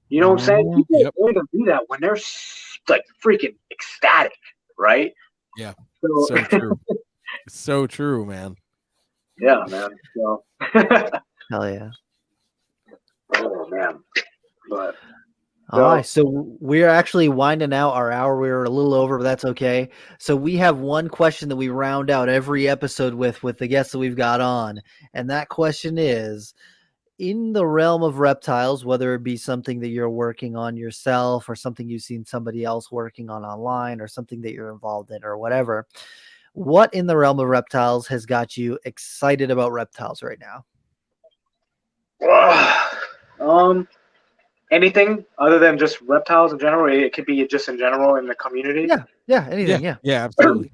S4: You know what I'm saying? People only gonna do that when they're like freaking ecstatic, right?
S3: Yeah. So true. So true, man.
S4: Yeah, man. So
S1: hell yeah.
S4: Oh man. But
S1: all right, so we're actually winding out our hour. We're a little over, but that's okay. So we have one question that we round out every episode with the guests that we've got on, and that question is, in the realm of reptiles, whether it be something that you're working on yourself or something you've seen somebody else working on online or something that you're involved in or whatever, what in the realm of reptiles has got you excited about reptiles right now?
S4: Anything other than just reptiles in general. It could be just in general in the community.
S1: Yeah, anything. Yeah,
S3: absolutely.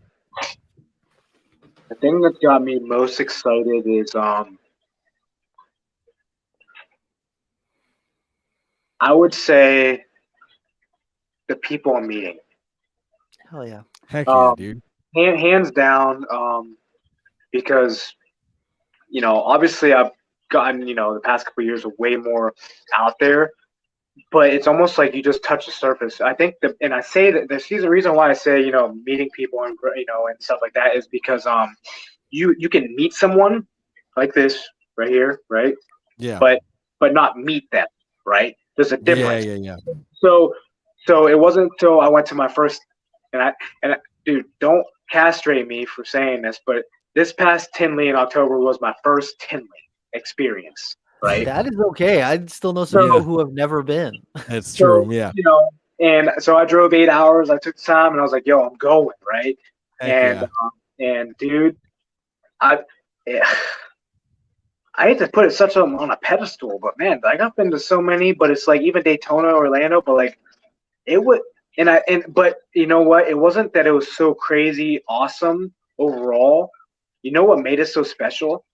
S4: The thing that got me most excited is I would say the people I'm meeting.
S1: Hell yeah.
S3: Heck yeah, dude.
S4: Hands down, because obviously I've gotten the past couple of years way more out there, but it's almost like you just touch the surface. I think and I say that there's a reason why I say meeting people and and stuff like that is because you can meet someone like this right here, right?
S3: Yeah.
S4: But not meet them, right? There's a difference.
S3: Yeah.
S4: So it wasn't until I went to my first, and dude, don't castrate me for saying this, but this past Tinley in October was my first Tinley experience, right?
S1: That is okay. I still know some people who have never been.
S3: That's true, yeah.
S4: And so I drove 8 hours. I took the time, and I was like, "Yo, I'm going," right?
S3: Heck
S4: and dude, I hate to put it such on a pedestal, but man, like I've been to so many, but it's like even Daytona, Orlando, but like it would, but you know what? It wasn't that it was so crazy awesome overall. You know what made it so special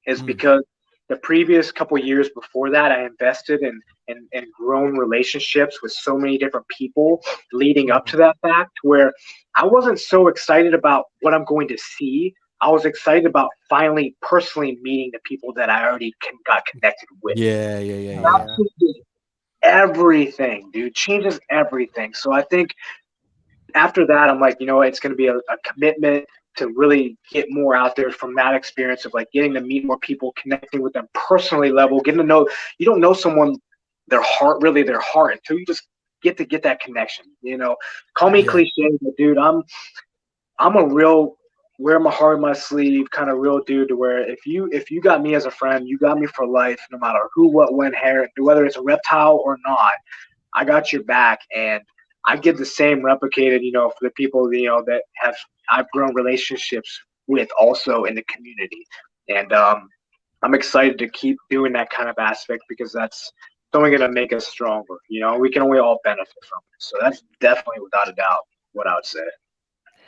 S4: is because the previous couple years before that, I invested in and grown relationships with so many different people leading up to that fact, where I wasn't so excited about what I'm going to see. I was excited about finally personally meeting the people that I already got connected with.
S3: Yeah.
S4: Absolutely everything, dude. Changes everything. So I think after that, I'm like, you know, it's going to be a commitment to really get more out there from that experience of like getting to meet more people, connecting with them personally level, getting to know. You don't know someone, their heart until you just get that connection. You know, call me cliche, but dude, I'm a real wear my heart on my sleeve kind of real dude, to where if you got me as a friend, you got me for life, no matter who, what, when, hair, whether it's a reptile or not. I got your back, and I get the same replicated, you know, for the people, you know, that I've grown relationships with also in the community. And I'm excited to keep doing that kind of aspect, because that's only going to make us stronger. You know, we can only all benefit from it. So that's definitely, without a doubt, what I would say.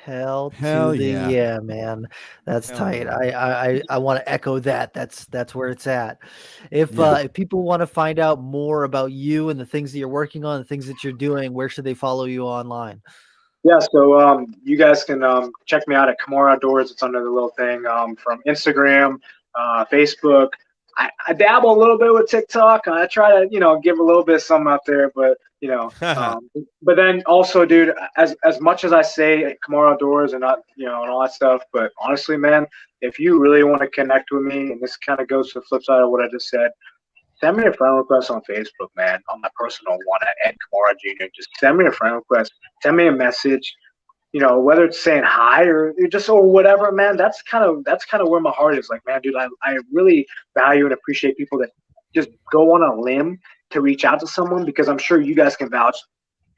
S1: Hell to the yeah, man. That's
S3: Hell
S1: tight.
S3: yeah.
S1: I want to echo that. That's where it's at. If people want to find out more about you and the things that you're working on, the things that you're doing, where should they follow you online?
S4: Yeah, so you guys can check me out at Komara Outdoors. It's under the little thing from Instagram, Facebook. I dabble a little bit with TikTok. I try to, you know, give a little bit of something out there, but you know, but then also, dude, as much as I say Komara Outdoors and not, you know, and all that stuff, but honestly, man, if you really want to connect with me, and this kind of goes to the flip side of what I just said, send me a friend request on Facebook, man, on my personal one at Ed Komara Jr. Just send me a friend request. Send me a message. You know, whether it's saying hi or just or whatever, man. That's kind of where my heart is. Like, man, dude, I really value and appreciate people that just go on a limb to reach out to someone, because I'm sure you guys can vouch.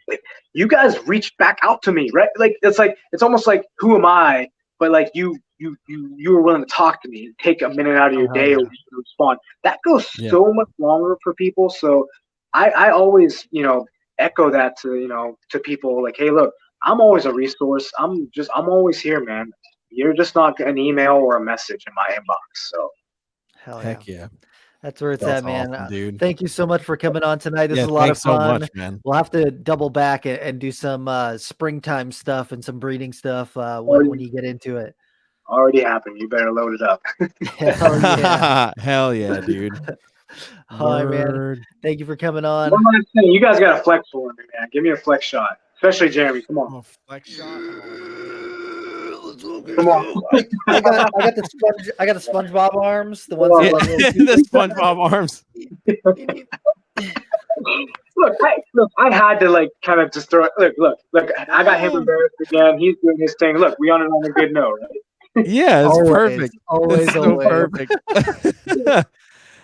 S4: Like, you guys reached back out to me, right? Like it's almost like, who am I? But like you were willing to talk to me and take a minute out of your day to respond. That goes so much longer for people. So I always, you know, echo that to, you know, to people like, hey, look, I'm always a resource. I'm always here, man. You're just not an email or a message in my inbox. So
S3: heck yeah.
S1: That's where it's at, man.
S3: Awesome, dude.
S1: Thank you so much for coming on tonight. This is a lot of fun.
S3: So much, man.
S1: We'll have to double back and do some springtime stuff and some breeding stuff when you get into it.
S4: Already happened. You better load it up.
S1: Hell yeah.
S3: Hell yeah, dude.
S1: Hi, man. Thank you for coming on.
S4: One last thing. You guys got a flex for me, man. Give me a flex shot. Especially Jeremy. Come on.
S3: Flex shot.
S4: Come on.
S1: I got the SpongeBob arms. The ones
S3: the SpongeBob arms.
S4: Look, I had to like kind of just throw it. Look. I got him embarrassed again. He's doing his thing. Look, we on it on a good note, right?
S3: Yeah, it's perfect.
S1: Always
S3: so perfect.
S4: I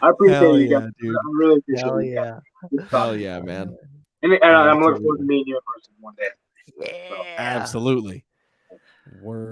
S4: appreciate
S3: Hell
S4: you
S3: yeah,
S4: guys.
S3: dude.
S4: I really appreciate
S1: Hell
S4: you guys.
S1: yeah.
S3: Hell yeah, man.
S4: And I'm looking forward to meeting you in person one day.
S1: Yeah.
S3: Absolutely. We're